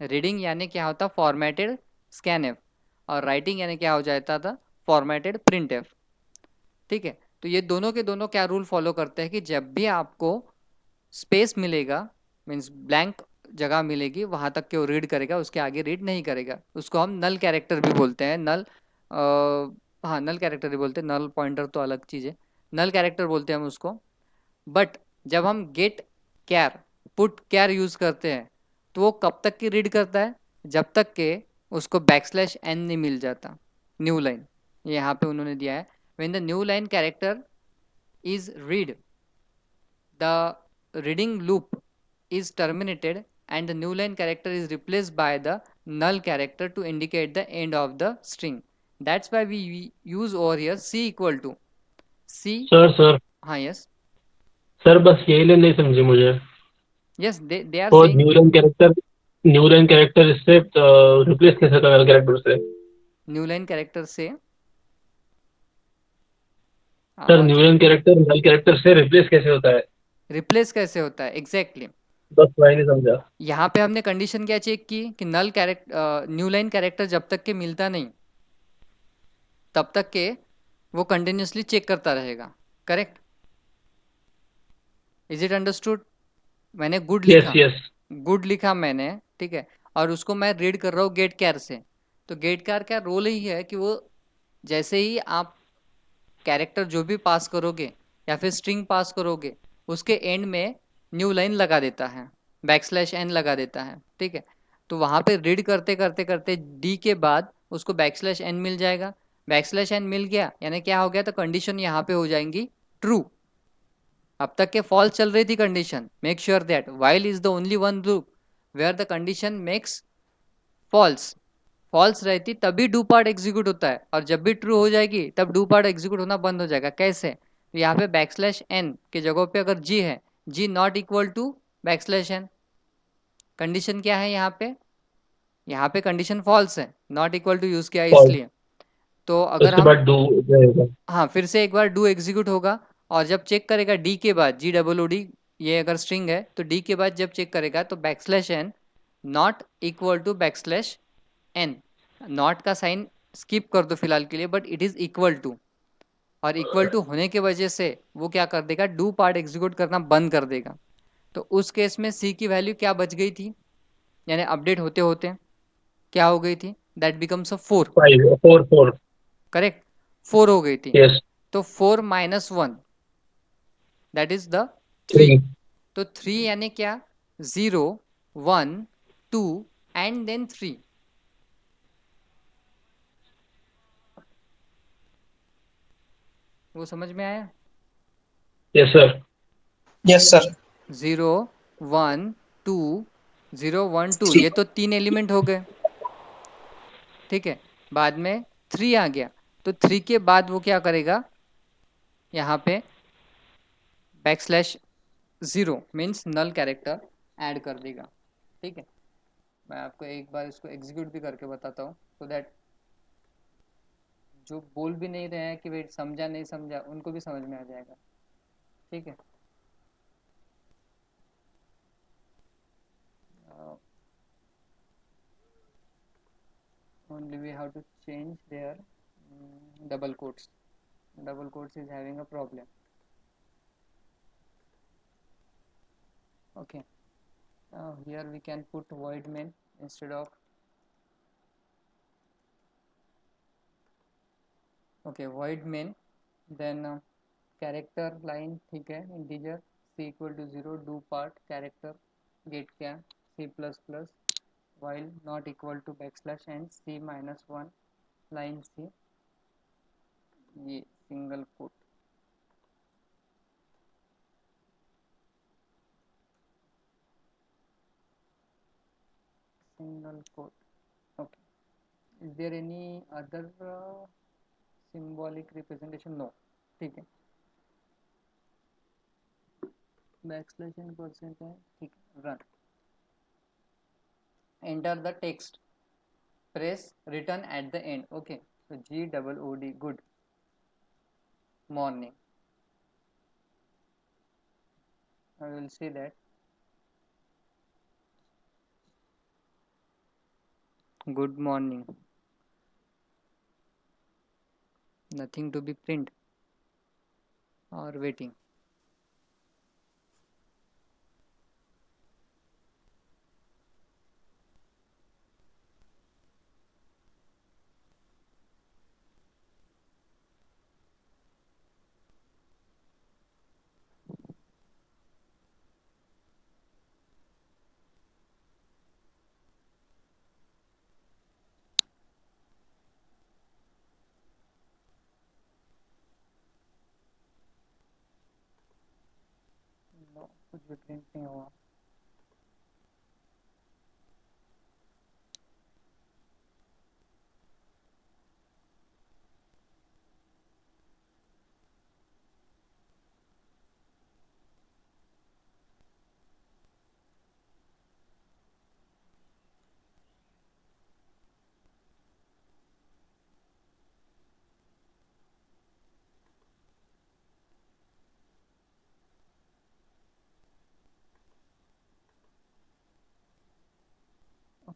Reading यानी क्या होता फॉर्मेटेड स्कैनएफ और राइटिंग यानी क्या हो जाता था फॉर्मेटेड प्रिंटएफ, ठीक है. तो ये दोनों के दोनों क्या रूल फॉलो करते हैं कि जब भी आपको स्पेस मिलेगा मीन्स ब्लैंक जगह मिलेगी वहाँ तक के वो रीड करेगा, उसके आगे रीड नहीं करेगा. उसको हम नल कैरेक्टर भी बोलते हैं. हाँ नल कैरेक्टर भी बोलते हैं, नल पॉइंटर तो अलग चीज़ है, नल कैरेक्टर बोलते हैं हम उसको. बट जब हम गेट कैर पुट कैर यूज़ करते हैं तो वो कब तक की रीड करता है, जब तक के उसको बैकस्लैश एन नहीं मिल जाता न्यू लाइन. यहाँ पे उन्होंने दिया है when the new line character is read, the reading loop is terminated and the new line character is replaced by the null character to indicate the end of the string. That's why we use over here C equal to C. Sir हाँ, yes, sir बस यही line नहीं समझी मुझे। yes, they are वो saying new line character इससे replace कैसे होता है कैरेक्टर से? न्यू लाइन कैरेक्टर से sir new line character null character से रिप्लेस कैसे होता है? रिप्लेस कैसे होता है एग्जैक्टली exactly. बस वही नहीं समझा। यहाँ पे हमने कंडीशन क्या चेक की कि null character new line character जब तक के मिलता नहीं तब तक के वो कंटिन्यूसली चेक करता रहेगा। करेक्ट? Is it understood? मैंने गुड यस लिखा, यस। गुड लिखा मैंने, ठीक है, और उसको मैं रीड कर रहा हूँ गेट कैर से। तो गेट कैर का रोल ही है कि वो जैसे ही आप कैरेक्टर जो भी पास करोगे या फिर स्ट्रिंग पास करोगे उसके एंड में न्यू लाइन लगा देता है, बैकस्लैश एन लगा देता है, ठीक है। तो वहाँ पे रीड करते करते करते डी के बाद उसको बैकस्लैश एन मिल जाएगा। बैकस्लैश एन मिल गया यानी क्या हो गया, तो कंडीशन यहाँ पे हो जाएंगी ट्रू। अब तक के फॉल्स चल रही थी condition, make sure that while is the only one loop where the condition makes false. False रहती तभी डू पार्ट एग्जीक्यूट होता है, और जब भी ट्रू हो जाएगी तब डू पार्ट एग्जीक्यूट होना बंद हो जाएगा। कैसे? तो यहाँ पे बैकस्लैश एन के जगह पे अगर जी है, G not equal to backslash N. Condition क्या है यहाँ पे? यहाँ पे कंडीशन फॉल्स है, नॉट इक्वल टू यूज किया फॉल्स। इसलिए। तो अगर उसके हम, बाद डू रहेगा। हाँ, फिर से एक बार डू एग्जीक्यूट होगा, और जब चेक करेगा डी के बाद, जी डबल ओ डी, ये अगर स्ट्रिंग है तो डी के बाद जब चेक करेगा तो backslash n not equal to backslash n. Not का साइन स्किप कर दो फिलहाल के लिए, but it is equal to, और इक्वल टू होने के वजह से वो क्या कर देगा, डू पार्ट एग्जीक्यूट करना बंद कर देगा। तो उस केस में सी की वैल्यू क्या बच गई थी, यानी अपडेट होते होते क्या हो गई थी, दैट बिकम्स अ 4। 4 4। करेक्ट? 4 हो गई थी। यस। तो 4 - 1 दैट इज द 3। 3। तो 3 यानी क्या, 0 1 2 एंड देन 3। वो समझ में आया? Yes sir. Yes sir. 0 1 2 0 1 2, three. ये तो 3 एलिमेंट हो गए, ठीक है। बाद में 3 आ गया, तो 3 के बाद वो क्या करेगा, यहाँ पे backslash 0 means null character add कर देगा, ठीक है। मैं आपको एक बार इसको एग्जीक्यूट भी करके बताता हूँ, सो दैट जो बोल भी नहीं रहे हैं कि भाई समझा नहीं समझा, उनको भी समझ में आ जाएगा, ठीक है। Only we have to change their double quotes. Double quotes is having a problem. Okay. Here we can put void main instead of, okay, void main, then character line, ठीक है, integer c equal to 0, do part character get क्या, c plus plus, while not equal to backslash and c -1 line c, ये single quote, single quote. Okay. Is there any other symbolic representation? No. ठीक है, backslash n percent है, ठीक है, run, enter the text, press return at the and. Okay, so G double O D, good morning, I will say that good morning, nothing to be print or waiting. No, कुछ भी print नहीं हुआ।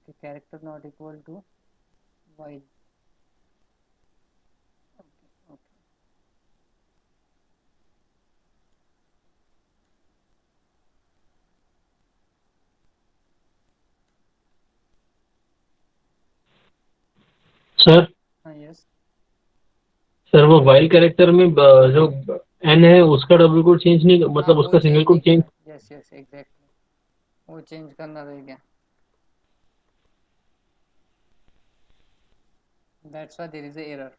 Okay, character not equal to while. Okay okay, sir हाँ yes. Sir वो while character में जो N है उसका डबल कोड चेंज नहीं, हाँ, मतलब वो उसका सिंगल चेंज नहीं कोड चेंज। किया। यस यस एग्जैक्टली, वो चेंज करना रह गया। That's why there is a error.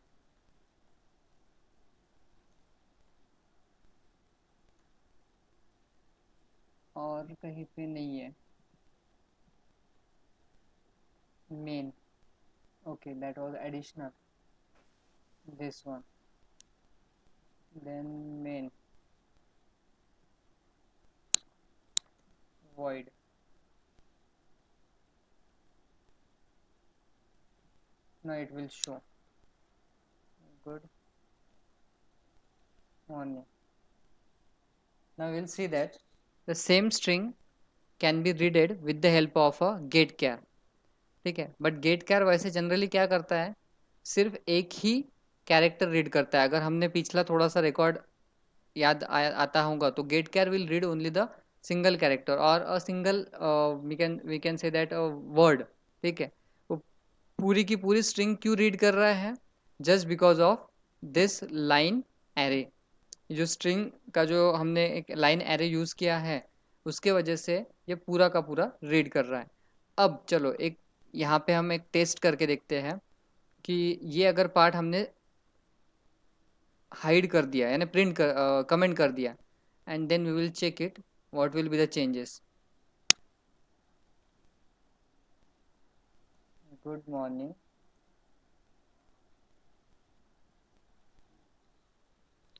और कहीं पे नहीं है main. Okay, that was additional, this one, then main void, now it will show good morning. Now we'll see that the same string can be readed with the help of a get char। ठीक है, but gate कैर वैसे generally क्या करता है, सिर्फ एक ही character read करता है। अगर हमने पिछला थोड़ा सा रिकॉर्ड याद आता होगा तो गेट कैर will read only the single character और a single we can say that word. ठीक है, वो पूरी की पूरी स्ट्रिंग क्यों रीड कर रहा है, just because of this line array. जो स्ट्रिंग का जो हमने एक लाइन एरे यूज़ किया है उसके वजह से ये पूरा का पूरा रीड कर रहा है। अब चलो एक यहाँ पे हम एक टेस्ट करके देखते हैं कि ये अगर पार्ट हमने हाइड कर दिया यानी प्रिंट कर कमेंट कर दिया, and then we will check it what will be the changes. Good morning,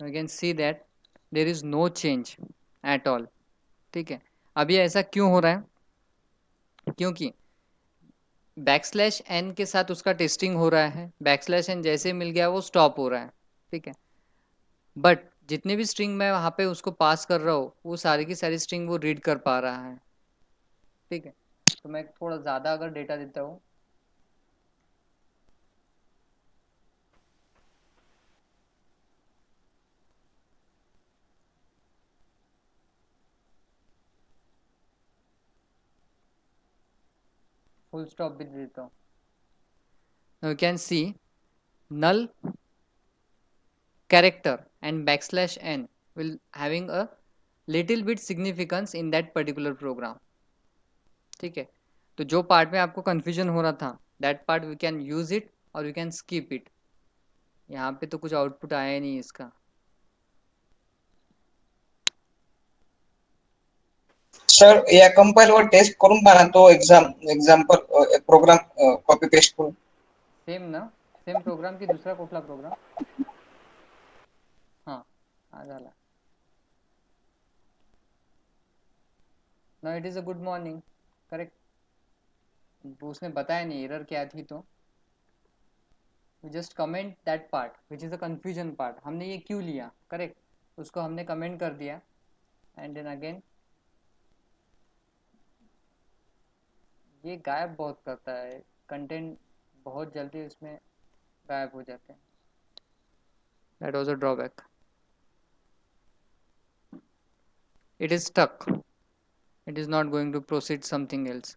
we can see that there is no change at all. ठीक है, अब ये ऐसा क्यों हो रहा है, क्योंकि बैकस्लैश एन के साथ उसका टेस्टिंग हो रहा है, बैकस्लैश एन जैसे मिल गया वो स्टॉप हो रहा है। ठीक है, बट जितने भी स्ट्रिंग मैं वहाँ पे उसको पास कर रहा हूँ वो सारी की सारी स्ट्रिंग वो रीड कर पा रहा है। ठीक है, तो मैं थोड़ा ज़्यादा अगर डेटा देता हूँ, फुल स्टॉप भी दे देता हूँ, you can see null character and backslash n will having a little bit significance in that particular program। ठीक है, तो जो पार्ट में आपको कंफ्यूजन हो रहा था that part we can use it और वी कैन स्किप इट। यहाँ पे तो कुछ आउटपुट आया ही नहीं इसका। सर या कंपाइल वर टेस्ट करून पहा ना, तो एक्झाम्पल प्रोग्राम कॉपी पेस्ट करून। सेम ना, सेम प्रोग्राम की दुसरा कुठला प्रोग्राम? हाँ, हा झाला। Now it is a good morning, correct. उसने बताया नहीं एरर क्या थी, तो just comment that part which is a confusion part. हमने ये क्यों लिया, करेक्ट, उसको हमने कमेंट कर दिया, एंड देन अगेन ये गायब बहुत करता है कंटेंट, बहुत जल्दी उसमें गायब हो जाते हैं। That was a drawback, it is stuck, it is not going to proceed something else.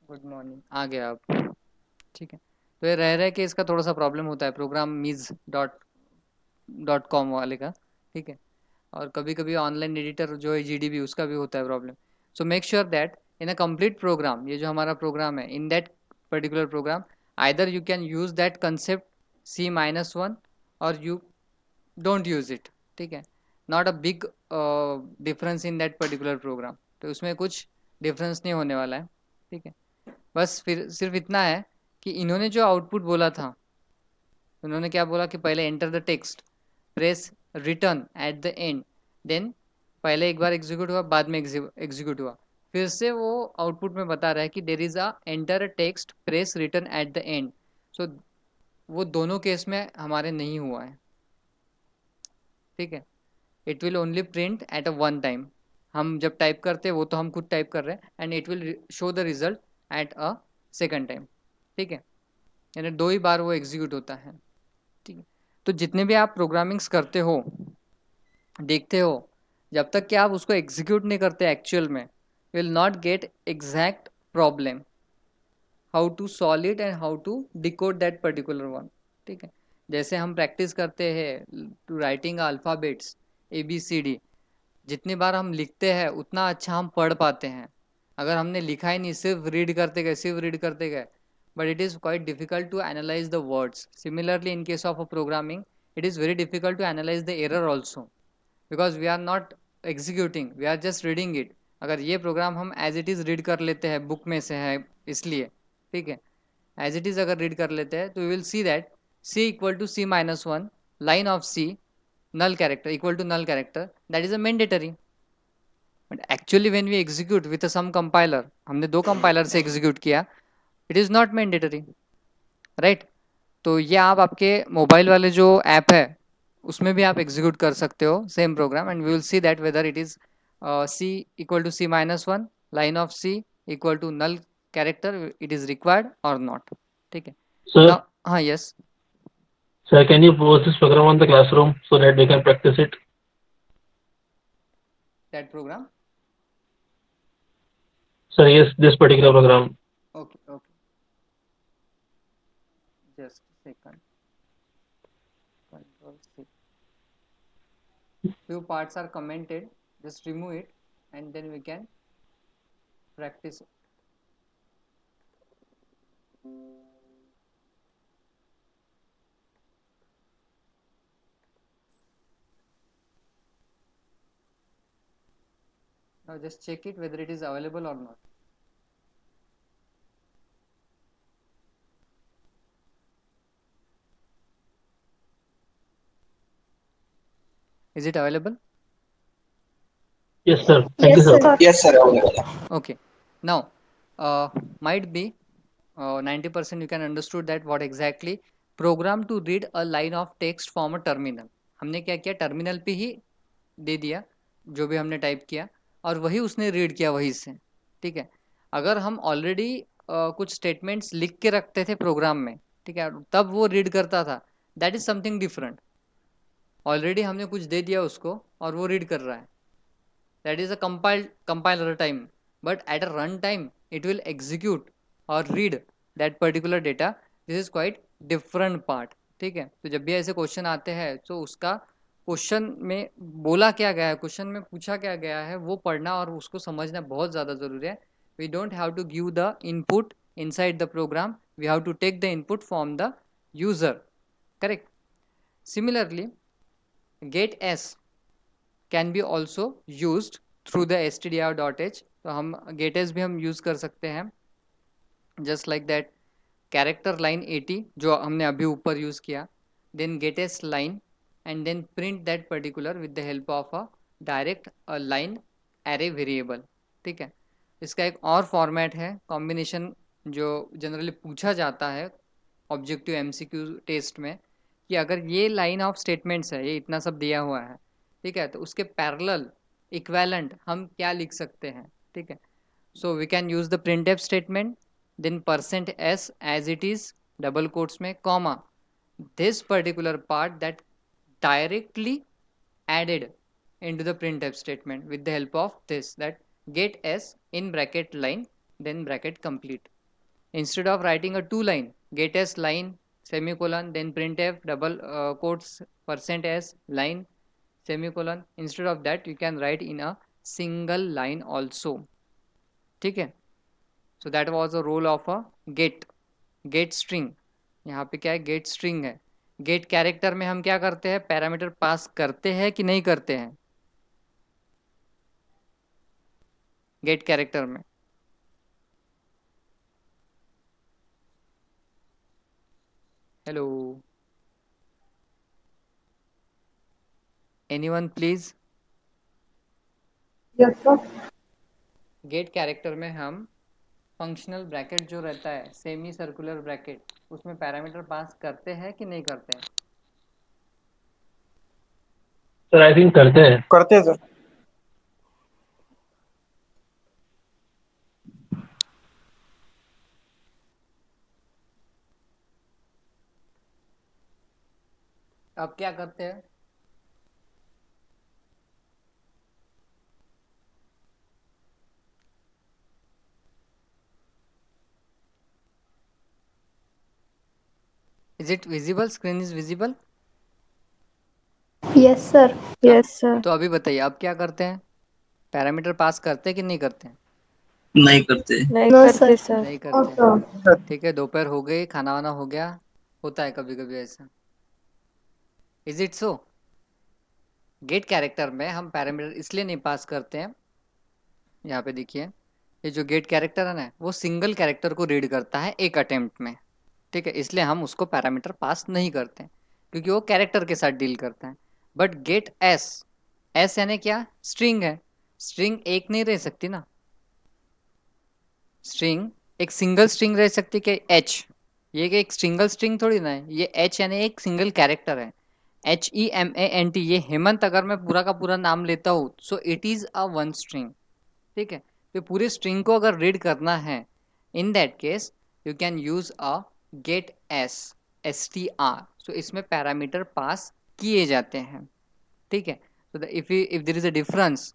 Good morning आ गया अब। ठीक है, तो ये रह रहा है कि इसका थोड़ा सा प्रॉब्लम होता है प्रोग्राम मीज डॉट कॉम वाले का। ठीक है, और कभी कभी ऑनलाइन एडिटर जो है जीडीबी उसका भी होता है problem. So make sure that in a complete program, ये जो हमारा प्रोग्राम है in that particular program either you can use that concept C-1 और यू डोंट यूज इट। ठीक है, not a big difference in that particular program, तो उसमें कुछ डिफरेंस नहीं होने वाला है। ठीक है, बस फिर सिर्फ इतना है कि इन्होंने जो आउटपुट बोला था, उन्होंने क्या बोला कि पहले enter the text, press return at the end, then पहले एक बार एग्जीक्यूट हुआ बाद में एग्जीक्यूट हुआ। फिर से वो आउटपुट में बता रहा है कि there is a enter text press return at the end. So वो दोनों केस में हमारे नहीं हुआ है। ठीक है, it will only print at a one time. हम जब टाइप करते हैं वो तो हम खुद टाइप कर रहे हैं, and it will show the result at a second time, ठीक है, यानी 2 ही बार वो एग्जीक्यूट होता है, ठीक है। तो जितने भी आप प्रोग्रामिंग्स करते हो, देखते हो, जब तक कि आप उसको एग्जीक्यूट नहीं करते एक्चुअल में, will not get exact problem how to solve it and how to decode that particular one, ठीक है। जैसे हम प्रैक्टिस करते हैं टू राइटिंग अल्फ़ाबेट्स ABCD, जितनी बार हम लिखते हैं उतना अच्छा हम पढ़ पाते हैं। अगर हमने लिखा ही नहीं, सिर्फ रीड करते गए, सिर्फ रीड करते गए, but it is quite difficult to analyze the words. Similarly, in case of a programming, it is very difficult to analyze the error also, because we are not executing, we are just reading it. अगर ये programme हम as it is read कर लेते हैं, book में से है इसलिए, ठीक है, एज इट इज़ अगर रीड कर लेते हैं तो we will see that C equal to C-1 line of C null character equal to null character, that is a mandatory. But actually when we execute with some compiler, हमने 2 compiler से execute किया, it is not mandatory, right. तो ये आप आपके mobile वाले जो app है उसमें भी आप एग्जीक्यूट कर सकते हो same program, and we will see that whether it is C equal to C-1 line of C equal to null character it is required और नॉट, ठीक है Sir, ना। हाँ, yes, sir, can you post this program on the classroom so that we can practice it? That program, Sir, yes, this particular program. Okay okay, just second, control C. Few parts are commented, just remove it and then we can practice it. Now just check it whether it is available or not. Is it available? Yes, sir. Thank you, Yes, sir. sir. Yes, sir. Available. Okay. Now, might be 90% you can understood that what exactly program to read a line of text from a terminal. हमने क्या किया, terminal पे ही दे दिया जो भी हमने type किया, और वही उसने रीड किया वहीं से, ठीक है। अगर हम ऑलरेडी कुछ स्टेटमेंट्स लिख के रखते थे प्रोग्राम में, ठीक है, तब वो रीड करता था, that is something different. Already हमने कुछ दे दिया उसको और वो रीड कर रहा है, that is a compiler time, but at a run time it will execute or read that particular data. This is quite different part, ठीक है। तो जब भी ऐसे क्वेश्चन आते हैं तो उसका क्वेश्चन में बोला क्या गया है, क्वेश्चन में पूछा क्या गया है, वो पढ़ना और उसको समझना बहुत ज़्यादा ज़रूरी है। We don't have to give the input inside the program, we have to take the input from the user, correct. Similarly, get s can be also use through the stdr.h, तो हम गेटेस भी हम use कर सकते हैं, just like that character line 80 जो हमने अभी ऊपर यूज़ किया, then gets line and then print that particular with the help of a direct line array variable, ठीक है। इसका एक और फॉर्मेट है कॉम्बिनेशन जो जनरली पूछा जाता है ऑब्जेक्टिव MCQ टेस्ट में, कि अगर ये लाइन ऑफ स्टेटमेंट्स है, ये इतना सब दिया हुआ है, ठीक है, तो उसके पैरेलल इक्वेलेंट हम क्या लिख सकते हैं, ठीक है। So we can use the printf statement, then %s as it is double quotes में comma this particular part that directly added into the printf statement with the help of this, that get s in bracket line then bracket complete. Instead of writing a 2 line get s line semicolon then printf double quotes %s line semicolon, instead of that you can write in a single line also, ठीक है। so that was a role of a get string. यहाँ पे क्या है, gate string है। Gate character में हम क्या करते हैं, पैरामीटर पास करते हैं कि नहीं करते हैं गेट कैरेक्टर में। Hello, anyone please. Yes, sir. Get character में हम फंक्शनल ब्रैकेट जो रहता है, सेमी सर्कुलर ब्रैकेट, उसमें पैरामीटर पास करते हैं कि नहीं करते हैं। Sir, I think करते हैं. करते हैं सर. अब क्या करते हैं? Is it visible? Screen is visible? Yes, sir. Yes, sir. तो अभी बताइए अब क्या करते हैं? पैरामीटर पास करते हैं कि नहीं करते हैं? नहीं करते। नहीं No, करते sir. सर। नहीं करते हैं। ठीक है, दोपहर हो गई, खाना वाना हो गया, होता है कभी कभी ऐसा। Is it so? Get character में हम पैरामीटर इसलिए नहीं पास करते हैं, यहाँ पे देखिए, ये जो गेट कैरेक्टर है ना, वो सिंगल कैरेक्टर को रीड करता है एक अटेम्प्ट में। ठीक है, इसलिए हम उसको पैरामीटर पास नहीं करते हैं, क्योंकि वो कैरेक्टर के साथ डील करता है। बट गेट एस, एस यानी क्या? स्ट्रिंग है। स्ट्रिंग एक नहीं रह सकती ना, स्ट्रिंग एक सिंगल स्ट्रिंग रह सकती कि एच, ये एक सिंगल स्ट्रिंग थोड़ी ना है, ये एच यानी एक सिंगल कैरेक्टर है। HEMANT, ये हेमंत अगर मैं पूरा का पूरा नाम लेता हूँ, so it is a one string. ठीक है, तो पूरी स्ट्रिंग को अगर रीड करना है, in that case you can use a get s, STR। So इसमें पैरामीटर पास किए जाते हैं। ठीक है, तो if there is a difference,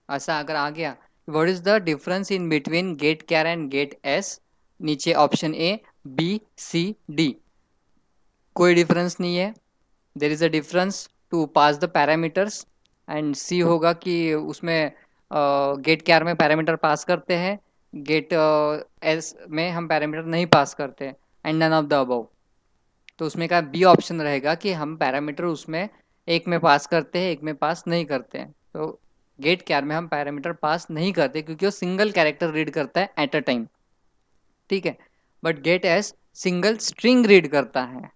ऐसा अगर आ गया, what is the difference in between get char and get s? नीचे option A, B, C, D, कोई डिफरेंस नहीं है। There is a difference to pass the parameters, and C होगा कि उसमें गेट कैर में पैरामीटर पास करते हैं, गेट एस में हम पैरामीटर नहीं पास करते, and none of the above. तो उसमें का बी ऑप्शन रहेगा कि हम पैरामीटर उसमें एक में पास करते हैं, एक में पास नहीं करते हैं। तो गेट कैर में हम पैरामीटर पास नहीं करते क्योंकि वो सिंगल कैरेक्टर रीड करता है एट अ टाइम। ठीक है, but get s single string read करता है।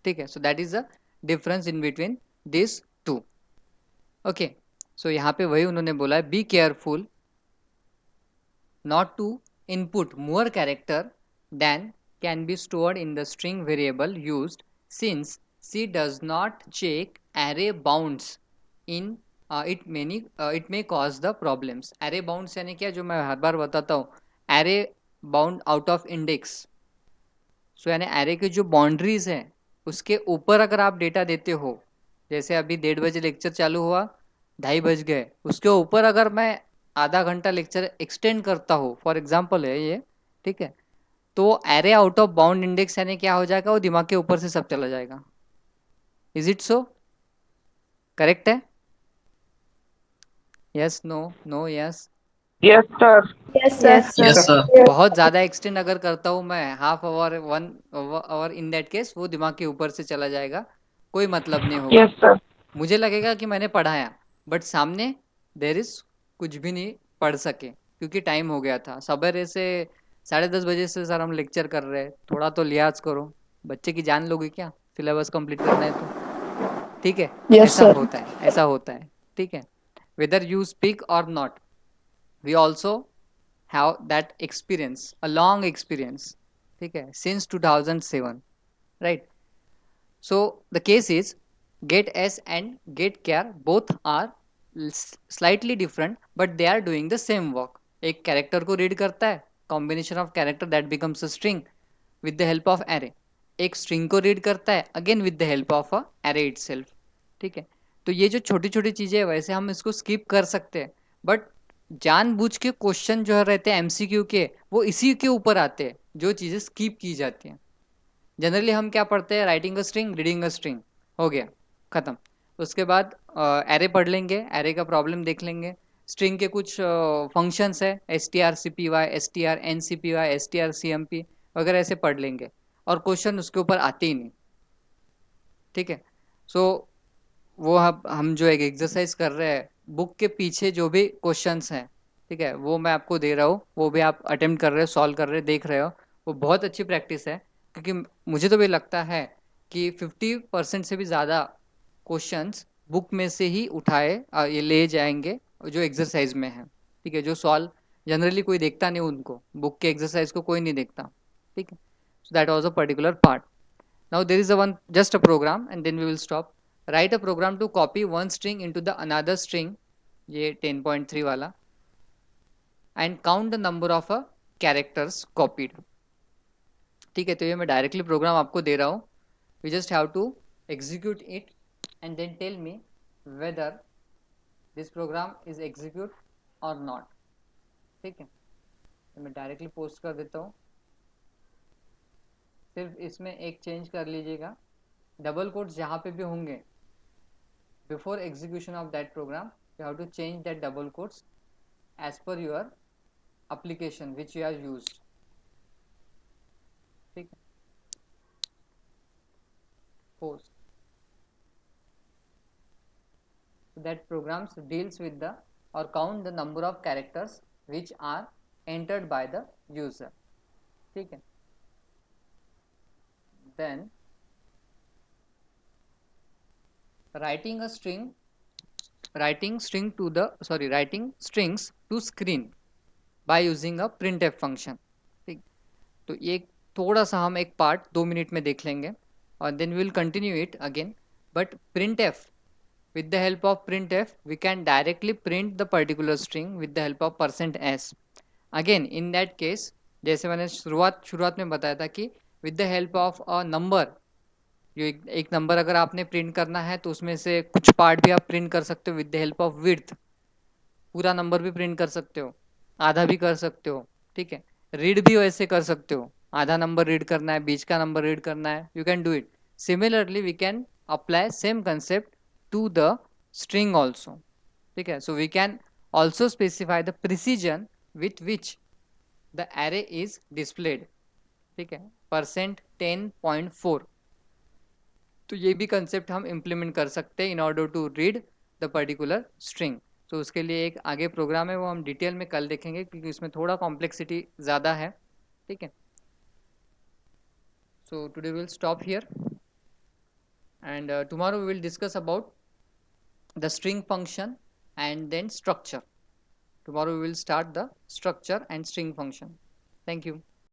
ठीक है, so that is the difference in between this two. Okay, so यहाँ पे वही उन्होंने बोला है, be careful not to input more character than can be stored in the string variable used, since C does not check array bounds in it may cause the problems। array bounds यानी क्या, जो मैं हर बार बताता हूँ, array bound out of index। सो यानी array की जो boundaries है उसके ऊपर अगर आप डेटा देते हो, जैसे अभी 1:30 बजे लेक्चर चालू हुआ, 2:30 बज गए, उसके ऊपर अगर मैं आधा घंटा लेक्चर एक्सटेंड करता हूँ, फॉर एग्जाम्पल है ये, ठीक है, तो array out of bound index यानी क्या हो जाएगा, वो दिमाग के ऊपर से सब चला जाएगा। Is it so? करेक्ट है? Yes, no, no, yes. Yes, sir. Yes, sir. Yes, sir. Yes sir. बहुत ज़्यादा एक्सटेंड अगर करता हूँ मैं, half hour, 1 hour, in that case वो दिमाग के ऊपर से चला जाएगा, कोई मतलब नहीं होगा। Yes, sir. मुझे लगेगा कि मैंने पढ़ाया, बट सामने देर इज कुछ भी नहीं पढ़ सके, क्योंकि टाइम हो गया था। सवेरे से 10:30 बजे से सर हम लेक्चर कर रहे हैं, थोड़ा तो लिहाज करो, बच्चे की जान लोगे क्या सिलेबस कंप्लीट करना है तो? ठीक है, Yes, ऐसा sir. होता है, ऐसा होता है। ठीक है, वेदर यू स्पीक और not, we also have that experience, a long experience. ठीक है, since 2007, right? So the case is get s and get char both are slightly different, but they are doing the same work। एक character को read करता है, combination of character that becomes a string with the help of array. एक string को read करता है again with the help of a array itself. ठीक है, तो ये जो छोटी छोटी चीज़ें है, वैसे हम इसको स्किप कर सकते हैं, बट जानबूझ के क्वेश्चन जो रहते हैं एमसीक्यू के, वो इसी के ऊपर आते हैं जो चीज़ें स्किप की जाती हैं। जनरली हम क्या पढ़ते हैं, writing a string, reading a string, हो गया, खत्म। उसके बाद एरे पढ़ लेंगे, एरे का प्रॉब्लम देख लेंगे, स्ट्रिंग के कुछ फंक्शंस है, strcpy, strncpy, strcmp वगैरह, ऐसे पढ़ लेंगे, और क्वेश्चन उसके ऊपर आते ही नहीं। ठीक है, सो वो हम जो एक एक्सरसाइज कर रहे हैं, बुक के पीछे जो भी क्वेश्चंस हैं, ठीक है, वो मैं आपको दे रहा हूँ, वो भी आप अटेम्प्ट कर रहे हो, सॉल्व कर रहे हो, देख रहे हो, वो बहुत अच्छी प्रैक्टिस है। क्योंकि मुझे तो भी लगता है कि 50% से भी ज़्यादा क्वेश्चंस बुक में से ही उठाए ये ले जाएंगे जो एक्सरसाइज में है। ठीक है, जो सॉल्व जनरली कोई देखता नहीं, उनको बुक के एक्सरसाइज को कोई नहीं देखता। ठीक है, so that was a particular part. Now there is a one just a program and then we will stop. Write a program to copy one string into the another string, ये 10.3 वाला, and count the number of characters copied। ठीक है, तो ये मैं directly programme आपको दे रहा हूँ, we just have to execute it and then tell me whether this program is execute or not. ठीक है, तो मैं डायरेक्टली पोस्ट कर देता हूँ. सिर्फ इसमें एक चेंज कर लीजिएगा, डबल कोट्स जहाँ पे भी होंगे before execution of that program you have to change that double quotes as per your application which you are used. ठीक है, post. So that programs deals with the or count the number of characters which are entered by the user. ठीक है, then writing strings to screen by using a printf function. ठीक, तो ये थोड़ा सा हम एक पार्ट 2 मिनट में देख लेंगे और then we will continue it again. But printf, with the help of printf we can directly print the particular string with the help of %s. again in that case जैसे मैंने शुरुआत में बताया था कि with the help of a number, जो एक number अगर आपने प्रिंट करना है तो उसमें से कुछ पार्ट भी आप प्रिंट कर सकते हो with the help of width. पूरा नंबर भी प्रिंट कर सकते हो, आधा भी कर सकते हो. ठीक है, रीड भी वैसे कर सकते हो, आधा नंबर रीड करना है, बीच का नंबर रीड करना है, you can do it. Similarly we can apply same concept to the string also. ठीक है, so we can also specify the precision with which the array is displayed. ठीक है, %10.4. तो ये भी कंसेप्ट हम इम्प्लीमेंट कर सकते हैं in order to read the particular string. तो उसके लिए एक आगे प्रोग्राम है, वो हम डिटेल में कल देखेंगे क्योंकि उसमें थोड़ा कॉम्प्लेक्सिटी ज़्यादा है. ठीक है, so today will stop here and tomorrow we will discuss about the string function and then structure. Tomorrow we will start the structure and string function. Thank you.